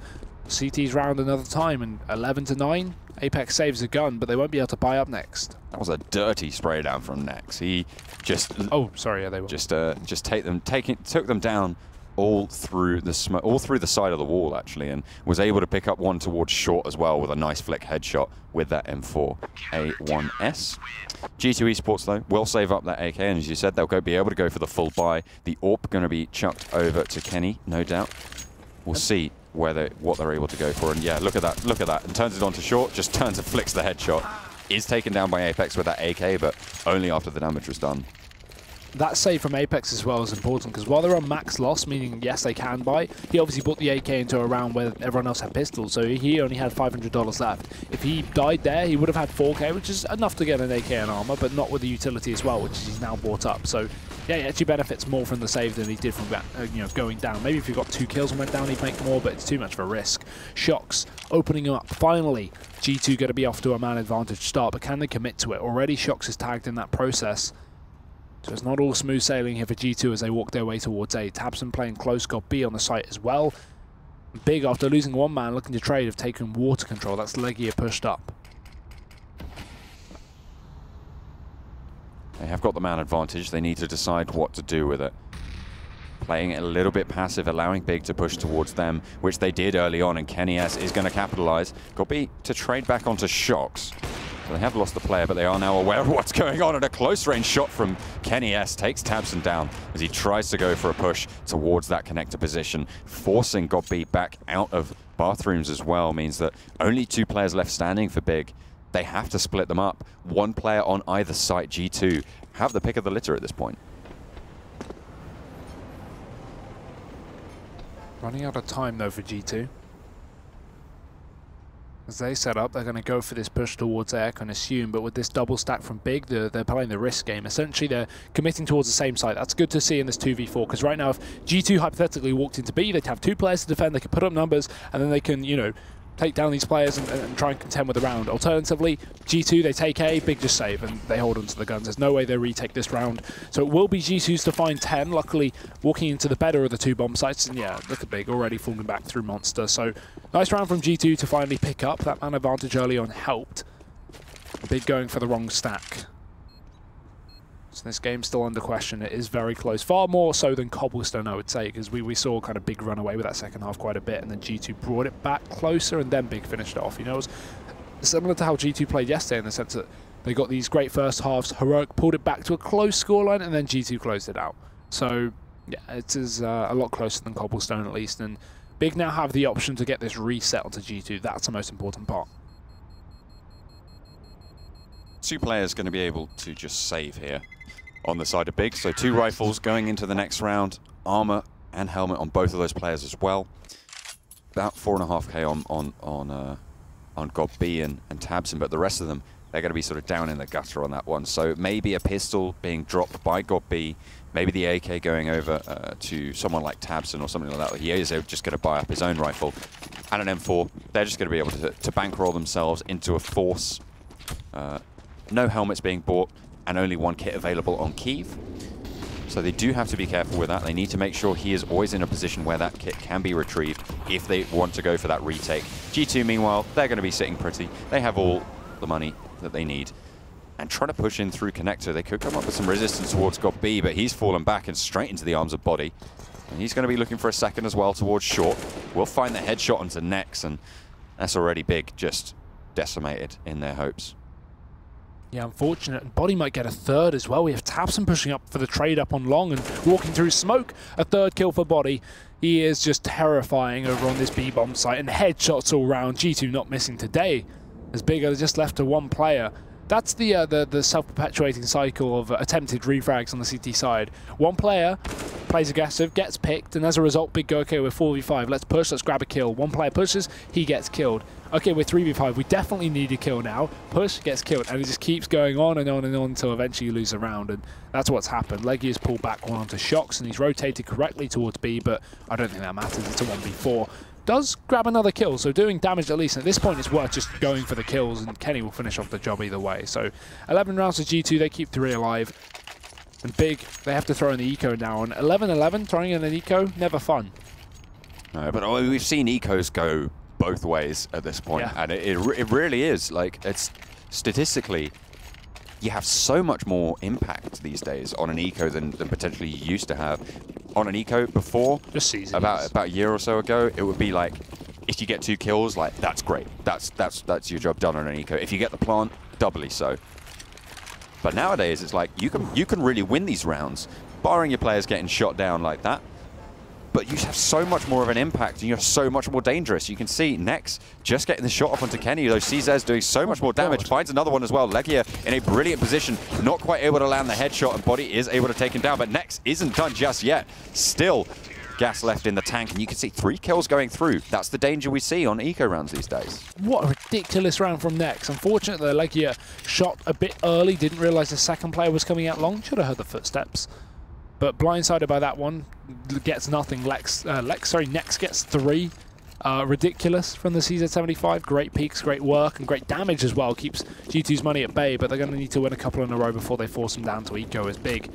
CT's round another time, and 11-9. Apex saves a gun, but they won't be able to buy up next. That was a dirty spray down from Nex. He just sorry, yeah, they were just took them down all through the side of the wall actually, and was able to pick up one towards short as well with a nice flick headshot with that M4 A1S. G2 Esports though will save up that AK, and as you said, they'll be able to go for the full buy. The AWP going to be chucked over to Kenny, no doubt. We'll see what they're able to go for. And yeah, look at that, and turns it onto short, just turns and flicks the headshot. Is taken down by Apex with that AK, but only after the damage was done. That save from Apex as well is important, because while they're on max loss, meaning yes they can buy, he obviously bought the AK into a round where everyone else had pistols, so he only had $500 left. If he died there, he would have had 4K, which is enough to get an AK and armor, but not with the utility as well, which he's now bought up. So yeah, he actually benefits more from the save than he did from going down. Maybe if he got 2 kills and went down, he'd make more, but it's too much of a risk. Shox opening up. Finally, G2 going to be off to a man advantage start, but can they commit to it? Already Shox is tagged in that process. So it's not all smooth sailing here for G2 as they walk their way towards A. Tabson playing close, got B on the site as well. Big, after losing 1 man looking to trade, have taken water control. That's Legia pushed up. They have got the man advantage. They need to decide what to do with it. Playing it a little bit passive, allowing Big to push towards them, which they did early on, and Kenny S is going to capitalize. Got B to trade back onto Shocks. So they have lost the player, but they are now aware of what's going on, and a close-range shot from Kenny S takes tabseN down as he tries to go for a push towards that connector position, forcing God B back out of bathrooms as well. Means that only 2 players left standing for Big. They have to split them up. 1 player on either side. G2 have the pick of the litter at this point. Running out of time though for G2. As they set up, they're going to go for this push towards A, I can assume, but with this double stack from Big, they're playing the risk game. Essentially, they're committing towards the same side. That's good to see in this 2v4, because right now, if G2 hypothetically walked into B, they'd have 2 players to defend, they could put up numbers, and then they can, you know, take down these players and try and contend with the round. Alternatively, G2, they take A, Big just save, and they hold onto the guns. There's no way they retake this round. So it will be G2's to find 10, luckily walking into the better of the 2 bomb sites. And yeah, look at Big, already falling back through Monster. So nice round from G2 to finally pick up. That man advantage early on helped. Big going for the wrong stack. So this game's still under question. It is very close. Far more so than Cobblestone, I would say, because we saw kind of Big run away with that second half quite a bit, and then G2 brought it back closer, and then Big finished it off. You know, it was similar to how G2 played yesterday in the sense that they got these great first halves. Heroic pulled it back to a close scoreline, and then G2 closed it out. So, yeah, it is a lot closer than Cobblestone at least, and Big now have the option to get this reset onto G2. That's the most important part. 2 players going to be able to just save here on the side of Big. So 2 rifles going into the next round. Armor and helmet on both of those players as well. About 4.5k on God B and tabseN, but the rest of them, they're going to be sort of down in the gutter on that one. So maybe a pistol being dropped by God B, maybe the AK going over to someone like tabseN or something like that. He is just going to buy up his own rifle and an M4. They're just going to be able to bankroll themselves into a force. No helmets being bought, and only 1 kit available on Kiev. So they do have to be careful with that. They need to make sure he is always in a position where that kit can be retrieved if they want to go for that retake. G2, meanwhile, they're going to be sitting pretty. They have all the money that they need. And trying to push in through connector, they could come up with some resistance towards God B, but he's fallen back and straight into the arms of Body. And he's going to be looking for a second as well towards short. We'll find the headshot onto Nex, and that's already Big, just decimated in their hopes. Yeah, unfortunate. Body might get a 3rd as well. We have tabseN pushing up for the trade up on long and walking through smoke. A 3rd kill for Body. He is just terrifying over on this B-bomb site, and headshots all round. G2 not missing today, as Big are just left to 1 player. That's the self-perpetuating cycle of attempted refrags on the CT side. 1 player plays aggressive, gets picked, and as a result, Big go, okay, we're 4v5, let's push, let's grab a kill. 1 player pushes, he gets killed. Okay, we're 3v5, we definitely need a kill now. Push, gets killed, and it just keeps going on and on and on until eventually you lose a round, and that's what's happened. Leggy has pulled back 1 onto Shocks, and he's rotated correctly towards B, but I don't think that matters. It's a 1v4. Does grab another kill, so doing damage at least. At this point, it's worth just going for the kills, and Kenny will finish off the job either way. So 11 rounds to G2, they keep 3 alive. And Big, they have to throw in the eco now. And 11-11, throwing in an eco, never fun. No, but we've seen ecos go both ways at this point, yeah. And it really is. Like, it's statistically, you have so much more impact these days on an eco than potentially you used to have. On an eco before, just season about a year or so ago, it would be like, if you get 2 kills, like, that's great. That's your job done on an eco. If you get the plant, doubly so. But nowadays, it's like you can really win these rounds, barring your players getting shot down like that. But you have so much more of an impact, and you're so much more dangerous. You can see Nex just getting the shot off onto Kenny, though CZ's doing so much more damage. Finds another one as well. Legia in a brilliant position, not quite able to land the headshot, and Body is able to take him down, but Nex isn't done just yet. Still gas left in the tank, and you can see 3 kills going through. That's the danger we see on eco rounds these days. What a ridiculous round from Nex. Unfortunately, Legia shot a bit early, didn't realize the second player was coming out long. Should have heard the footsteps. But blindsided by that one, gets nothing. Nex gets 3. Ridiculous from the CZ75. Great peaks, great work, and great damage as well. Keeps G2's money at bay, but they're going to need to win a couple in a row before they force them down to eco as Big.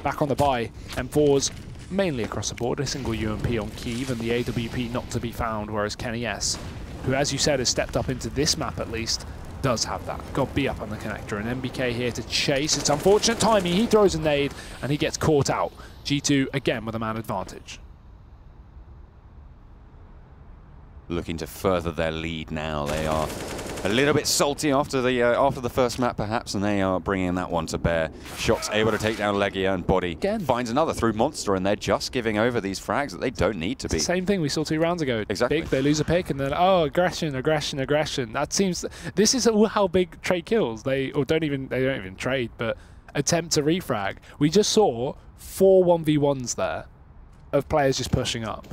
Back on the buy, M4s mainly across the board. A single UMP on Kiev, and the AWP not to be found, whereas Kenny S, who, as you said, has stepped up into this map at least, does have that. Got B up on the connector, and MBK here to chase. It's unfortunate timing. He throws a nade, and he gets caught out. G2 again with a man advantage. Looking to further their lead now. They are a little bit salty after the first map, perhaps, and they are bringing that one to bear. Shox able to take down Legia, and Body again finds another through Monster, and they're just giving over these frags that they don't need to be. Same thing we saw 2 rounds ago. Exactly. Big, they lose a pick, and then aggression. That seems. This is all how Big trade kills. They don't even trade, but attempt to refrag. We just saw 4 1v1s there of players just pushing up.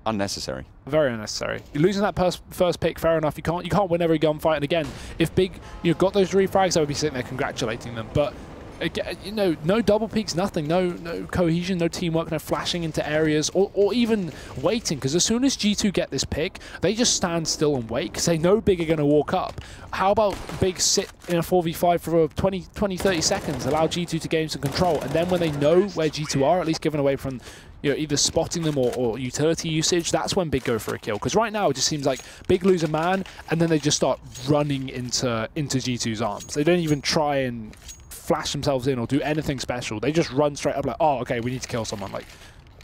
Unnecessary. Very unnecessary. You're losing that first pick, fair enough. You can't win every gunfight. And again, if Big got those refrags, I would be sitting there congratulating them. But again, no double peaks, nothing, no cohesion, no teamwork, no flashing into areas, or even waiting. Because as soon as G2 get this pick, they just stand still and wait because they know Big are going to walk up. How about Big sit in a 4v5 for 20, 30 seconds, allow G2 to gain some control, and then when they know where G2 are, at least given away from either spotting them or utility usage, that's when Big go for a kill. Because right now it just seems like Big lose a man and then they just start running into G2's arms. They don't even try and flash themselves in or do anything special. They just run straight up like, oh, okay, we need to kill someone. Like,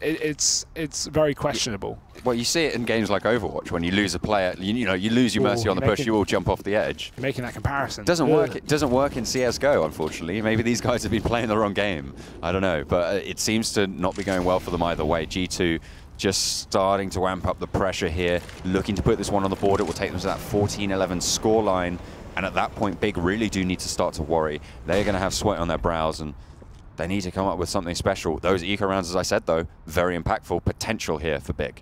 it's very questionable. Well, you see it in games like Overwatch when you lose a player, you lose your mercy on the push, you all jump off the edge. You're making that comparison. Doesn't work. It doesn't work in CS:GO, unfortunately. Maybe these guys have been playing the wrong game. I don't know, but it seems to not be going well for them either way. G2 just starting to amp up the pressure here, looking to put this one on the board. It will take them to that 14-11 scoreline, and at that point, Big really do need to start to worry. They're going to have sweat on their brows, and they need to come up with something special. Those eco rounds, as I said, though, very impactful potential here for Big.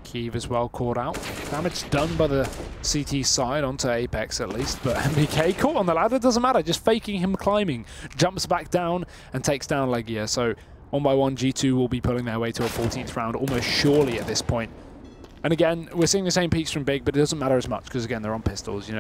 Kiev as well caught out. Damage done by the CT side onto Apex at least, but MBK caught on the ladder, doesn't matter, just faking him climbing. Jumps back down and takes down Legia. So 1 by 1, G2 will be pulling their way to a 14th round almost surely at this point. And again, we're seeing the same peaks from Big, but it doesn't matter as much because, again, they're on pistols.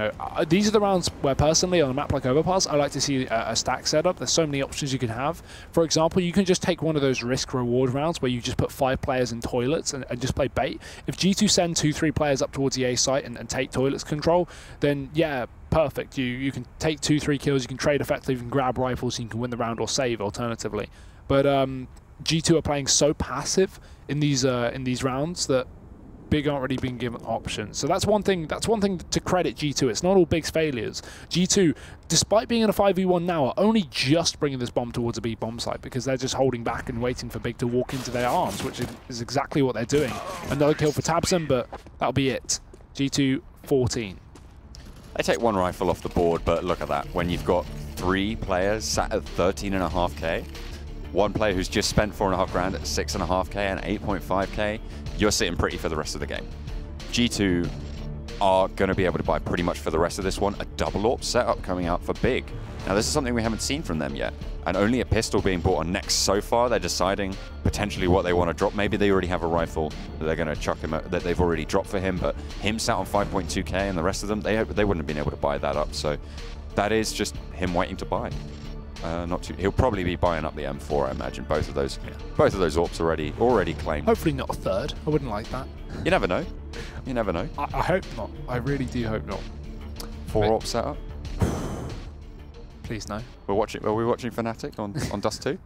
These are the rounds where, personally, on a map like Overpass, I like to see a stack setup. There's so many options you can have. For example, you can just take one of those risk-reward rounds where you just put 5 players in toilets and just play bait. If G2 send 2-3 players up towards the A site and take toilets control, then, yeah, perfect. You can take 2-3 kills, you can trade effectively, you can grab rifles, and you can win the round or save, alternatively. But G2 are playing so passive in these rounds that Big aren't really being given options. So that's one thing to credit G2. It's not all Big's failures. G2, despite being in a 5v1 now, are only just bringing this bomb towards a B bomb site because they're just holding back and waiting for Big to walk into their arms, which is exactly what they're doing. Another kill for Tabson, but that'll be it. G2 14. They take 1 rifle off the board, but look at that. When you've got 3 players sat at 13.5k, 1 player who's just spent 4.5 grand at 6.5k and 8.5k, you're sitting pretty for the rest of the game. G2 are going to be able to buy pretty much for the rest of this one a double AWP setup coming out for Big. Now, this is something we haven't seen from them yet, and only a pistol being bought on next so far. They're deciding potentially what they want to drop. Maybe they already have a rifle that they're going to chuck him at, that they've already dropped for him, but him sat on 5.2k and the rest of them, they wouldn't have been able to buy that up. So that is just him waiting to buy. He'll probably be buying up the M4, I imagine. Both of those AWPs already claimed. Hopefully not a third. I wouldn't like that. You never know. You never know. I hope not. I really do hope not. 4 AWP setup. Please no. Are we watching Fnatic on Dust 2?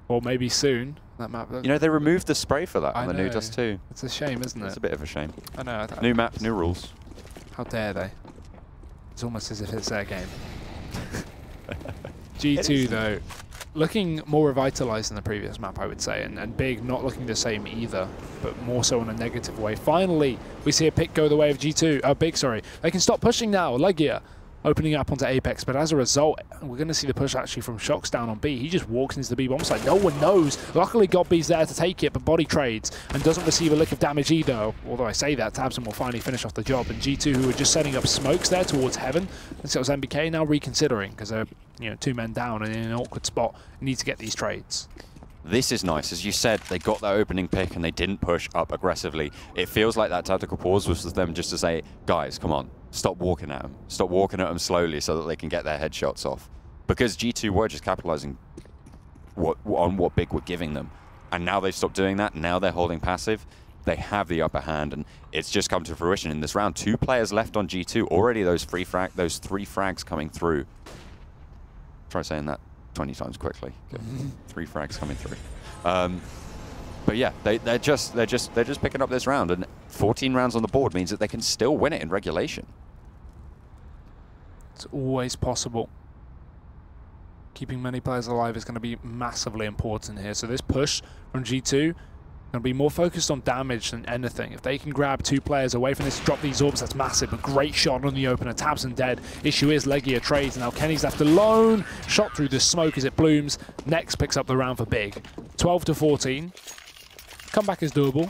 Or maybe soon. That map. They removed the spray for that on the new Dust 2. It's a shame, isn't it? It's a bit of a shame. I know. New map, new rules. How dare they? It's almost as if it's their game. G2, though, looking more revitalized than the previous map, I would say, and Big not looking the same either, but more so in a negative way. Finally, we see a pick go the way of G2. Big, sorry. They can stop pushing now. Legia opening up onto Apex, but as a result, we're going to see the push actually from Shox down on B. He just walks into the B bomb site. No one knows. Luckily, Godby's there to take it, but body trades and doesn't receive a lick of damage either. Although I say that, Tabson will finally finish off the job. And G2, who were just setting up smokes there towards heaven, and so it was MBK now reconsidering because they're 2 men down and in an awkward spot. Need to get these trades. This is nice. As you said, they got that opening pick and they didn't push up aggressively. It feels like that tactical pause was for them just to say, guys, come on, stop walking at them. Stop walking at them slowly so that they can get their headshots off. Because G2 were just capitalizing on what Big were giving them. And now they've stopped doing that. Now they're holding passive. they have the upper hand, and it's just come to fruition in this round. 2 players left on G2. Already those 3 frags coming through. Try saying that 20 times quickly. 3 frags coming through. But yeah, they're just picking up this round, and 14 rounds on the board means that they can still win it in regulation. It's always possible. Keeping many players alive is going to be massively important here. So this push from G2 going to be more focused on damage than anything. If they can grab 2 players away from this, drop these orbs, that's massive. A great shot on the opener. tabseN dead. Issue is Legia trades. Now Kenny's left alone. Shot through the smoke as it blooms. Next picks up the round for Big. 12 to 14. Comeback is doable.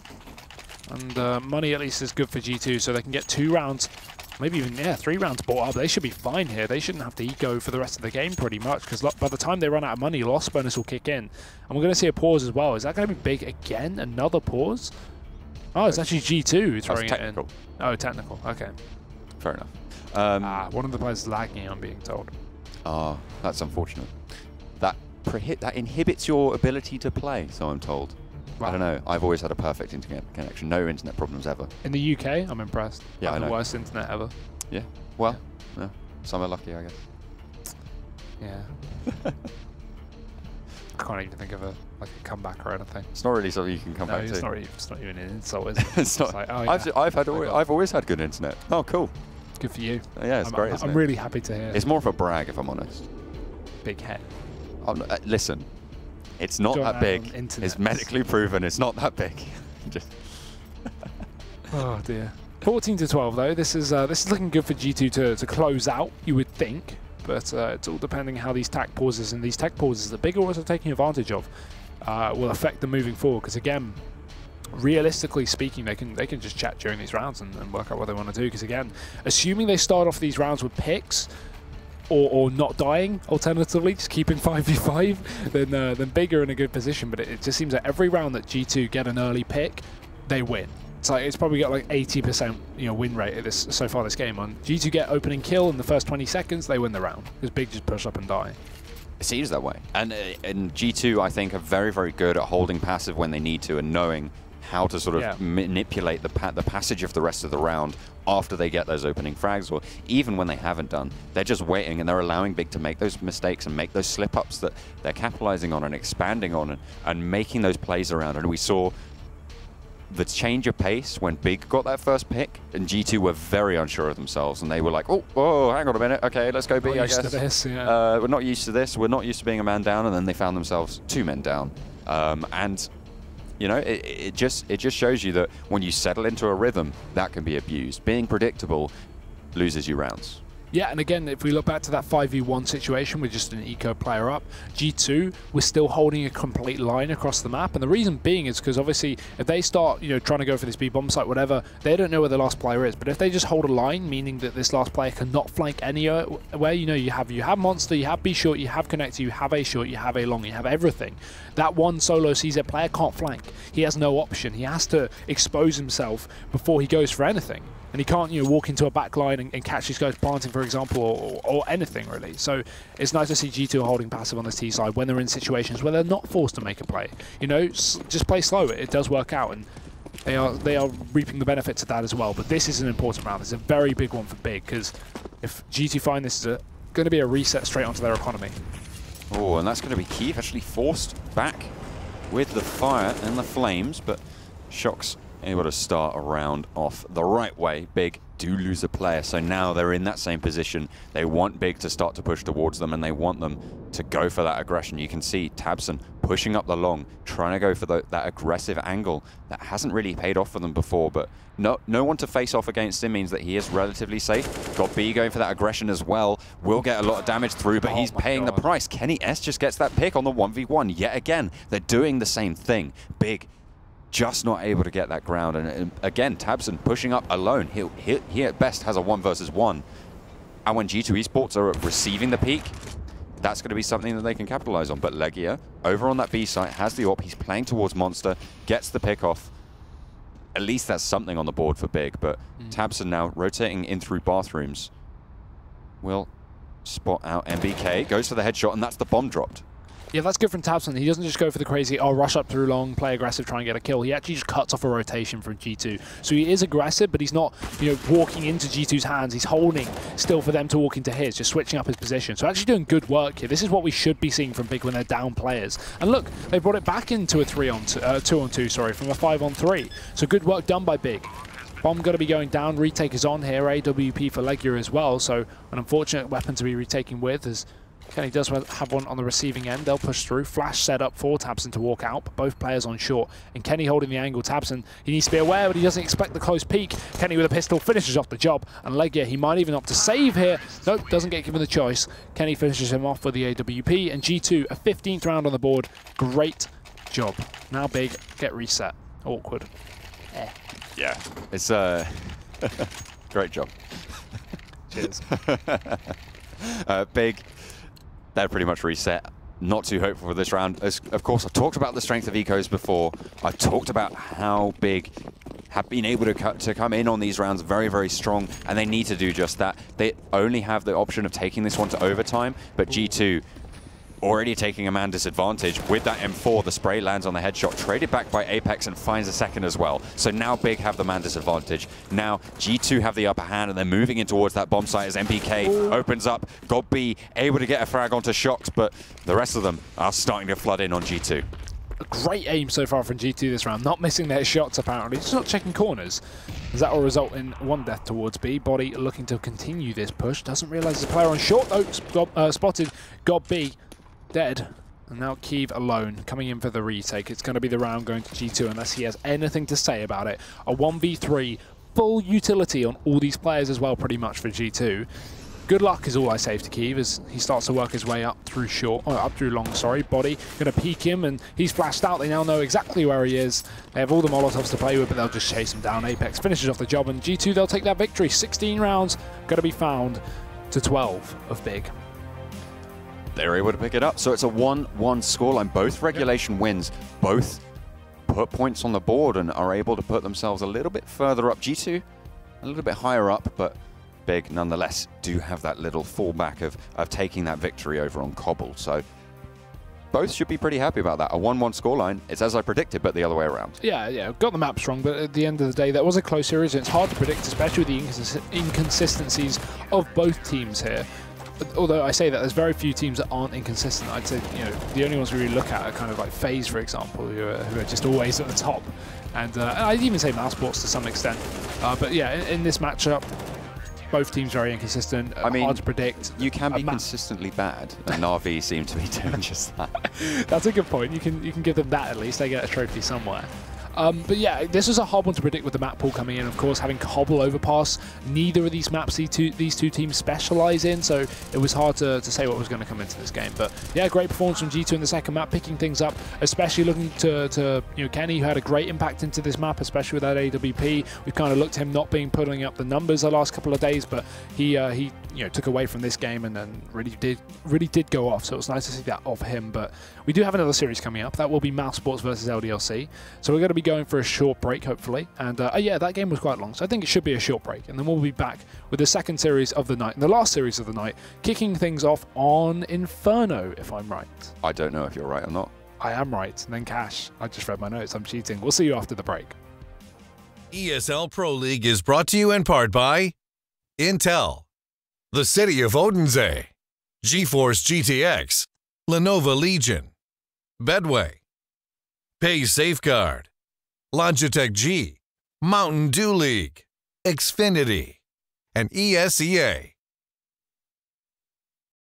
And money at least is good for G2, so they can get 2 rounds. Maybe even, yeah, 3 rounds bought up. They should be fine here. They shouldn't have to eco for the rest of the game pretty much, because by the time they run out of money, loss bonus will kick in. And we're going to see a pause as well. Is that going to be Big again? Another pause? Oh, it's actually G2 throwing it in. Oh, technical. Okay. Fair enough. One of the players is lagging, I'm being told. Oh, that's unfortunate. That inhibits your ability to play, so I'm told. Wow. I don't know. I've always had a perfect internet connection. No internet problems ever. In the UK, I'm impressed. Yeah, I know. The worst internet ever. Yeah. Well, yeah. Some are lucky, I guess. Yeah. I can't even think of a comeback or anything. It's not really something you can come back to. It's not even an insult, is it? It's not. Like, oh, yeah. I've always had good internet. Oh, cool. Good for you. Yeah, it's great. I'm really happy to hear. It's more of a brag, if I'm honest. Big head. Listen. It's not that big. It's medically proven. It's not that big. Oh dear. 14 to 12 though. This is looking good for G2 to close out. You would think, but it's all depending how these tech pauses and these tech pauses that Big are also taking advantage of will affect them moving forward. Because again, realistically speaking, they can just chat during these rounds and work out what they want to do. Because again, assuming they start off these rounds with picks. Or not dying, alternatively, just keeping 5v5, then Big are in a good position. But it just seems that every round that G2 get an early pick, they win. So it's probably got like 80% win rate at this so far this game. On G2 get opening kill in the first 20 seconds, they win the round because Big just push up and die. It seems that way. And G2, I think, are very, very good at holding passive when they need to and knowing how to sort of manipulate the passage of the rest of the round after they get those opening frags, or even when they haven't done. They're just waiting and they're allowing Big to make those mistakes and make those slip-ups that they're capitalizing on and expanding on and making those plays around. And we saw the change of pace when Big got that first pick, and G2 were very unsure of themselves, and they were like, oh, hang on a minute, okay, let's go B, I guess. We're not used to this, we're not used to being a man down, and then they found themselves 2 men down. And it just shows you that when you settle into a rhythm, that can be abused. Being predictable loses you rounds. Yeah, and again, if we look back to that 5v1 situation with just an eco player up, G2 was still holding a complete line across the map. And the reason being is because obviously if they start, trying to go for this B-bomb site, whatever, they don't know where the last player is. But if they just hold a line, meaning that this last player cannot flank anywhere, you have Monster, you have B short, you have Connector, you have A short, you have A long, you have everything. That one solo CZ player can't flank. He has no option. He has to expose himself before he goes for anything. And he can't, walk into a back line and catch these guys planting, for example, or anything really. So it's nice to see G2 holding passive on this T side when they're in situations where they're not forced to make a play. Just play slow. It does work out, and they are reaping the benefits of that as well. But this is an important round. It's a very big one for Big, because if G2 find this is going to be a reset straight onto their economy. Oh, and that's going to be key. Actually forced back with the fire and the flames, but Shock's able to start a round off the right way. Big do lose a player, so now they're in that same position. They want Big to start to push towards them, and they want them to go for that aggression. You can see tabseN pushing up the long, trying to go for that aggressive angle that hasn't really paid off for them before, but no one to face off against him means that he is relatively safe. Got B going for that aggression as well. Will get a lot of damage through, but he's paying the price. Kenny S just gets that pick on the 1v1 yet again. They're doing the same thing. Big just not able to get that ground, and again tabseN pushing up alone. He at best has a 1 versus 1, and when G2 Esports are receiving the peak, that's going to be something that they can capitalize on. But Legia over on that B site has the AWP. He's playing towards Monster, gets the pick off. At least that's something on the board for Big. But tabseN now rotating in through bathrooms will spot out MBK, goes for the headshot, and that's the bomb dropped. Yeah, that's good from Tabson. He doesn't just go for the crazy, rush up through long, play aggressive, try and get a kill. He actually just cuts off a rotation from G2. So he is aggressive, but he's not, walking into G2's hands. He's holding still for them to walk into his, just switching up his position. So actually doing good work here. This is what we should be seeing from Big when they're down players. And look, they brought it back into a 2-on-2, sorry, from a 5-on-3. So good work done by Big. Bomb got to be going down. Retake is on here. AWP for Legia as well. So an unfortunate weapon to be retaking with, as Kenny does have one on the receiving end. They'll push through. Flash set up for Tabson to walk out, but both players on short. And Kenny holding the angle. Tabson, he needs to be aware, but he doesn't expect the close peek. Kenny with a pistol finishes off the job. And Legia, he might even opt to save here. Nope, doesn't get given the choice. Kenny finishes him off with the AWP. And G2, a 15th round on the board. Great job. Now Big, get reset. Awkward. Yeah, it's great job. Cheers. Big, they're pretty much reset. Not too hopeful for this round. Of course, I've talked about the strength of ecos before. I've talked about how Big have been able to come in on these rounds very, very strong, and they need to do just that. They only have the option of taking this one to overtime, but G2 already taking a man disadvantage. With that M4, the spray lands on the headshot, traded back by Apex and finds a second as well. So now Big have the man disadvantage. Now G2 have the upper hand, and they're moving in towards that bomb site as MPK opens up. God B able to get a frag onto Shox, but the rest of them are starting to flood in on G2. A great aim so far from G2 this round, not missing their shots apparently, just not checking corners. As that will result in one death towards B. Body looking to continue this push, doesn't realise the player on short though, spotted, got B. Dead. And now Kiev alone, coming in for the retake. It's going to be the round going to G2 unless he has anything to say about it. A 1v3, full utility on all these players as well, pretty much for G2. Good luck is all I say to Kiev as he starts to work his way up through up through long, sorry. Body going to peek him, and he's flashed out. They now know exactly where he is. They have all the Molotovs to play with, but they'll just chase him down. Apex finishes off the job, and G2, they'll take that victory. 16 rounds, going to be found to 12 of Big. They're able to pick it up. So it's a 1-1 scoreline. Both regulation wins. Both put points on the board and are able to put themselves a little bit further up. G2 a little bit higher up, but Big nonetheless do have that little fallback of taking that victory over on Cobble. So both should be pretty happy about that. A 1-1 scoreline. It's as I predicted, but the other way around. Yeah, got the maps wrong, but at the end of the day, that was a close series, and it's hard to predict, especially with the inconsistencies of both teams here. Although I say that there's very few teams that aren't inconsistent. I'd say, the only ones we really look at are kind of like FaZe, for example, who are just always at the top. And I'd even say Mousesports to some extent. But yeah, in this matchup, both teams very inconsistent. I mean, hard to predict. You can be consistently bad, and Na'Vi seem to be doing just that. That's a good point. You can give them that at least. They get a trophy somewhere. But yeah, this was a hard one to predict with the map pool coming in. Of course, having Cobble, Overpass, neither of these maps these two teams specialize in, so it was hard to say what was going to come into this game. But yeah, great performance from G2 in the second map, picking things up, especially looking to Kenny, who had a great impact into this map, especially with that AWP. We've kind of looked at him not putting up the numbers the last couple of days, but he took away from this game and then really did go off. So it was nice to see that of him. But we do have another series coming up. That will be Mousesports versus LDLC. So we're going to be going for a short break, hopefully. And yeah, that game was quite long, so I think it should be a short break. And then we'll be back with the second series of the night, and the last series of the night, kicking things off on Inferno, if I'm right. I don't know if you're right or not. I am right. And then Cash. I just read my notes. I'm cheating. We'll see you after the break. ESL Pro League is brought to you in part by Intel, the City of Odense, GeForce GTX, Lenovo Legion, Bedway, Pay Safeguard, Logitech G, Mountain Dew League, Xfinity, and ESEA.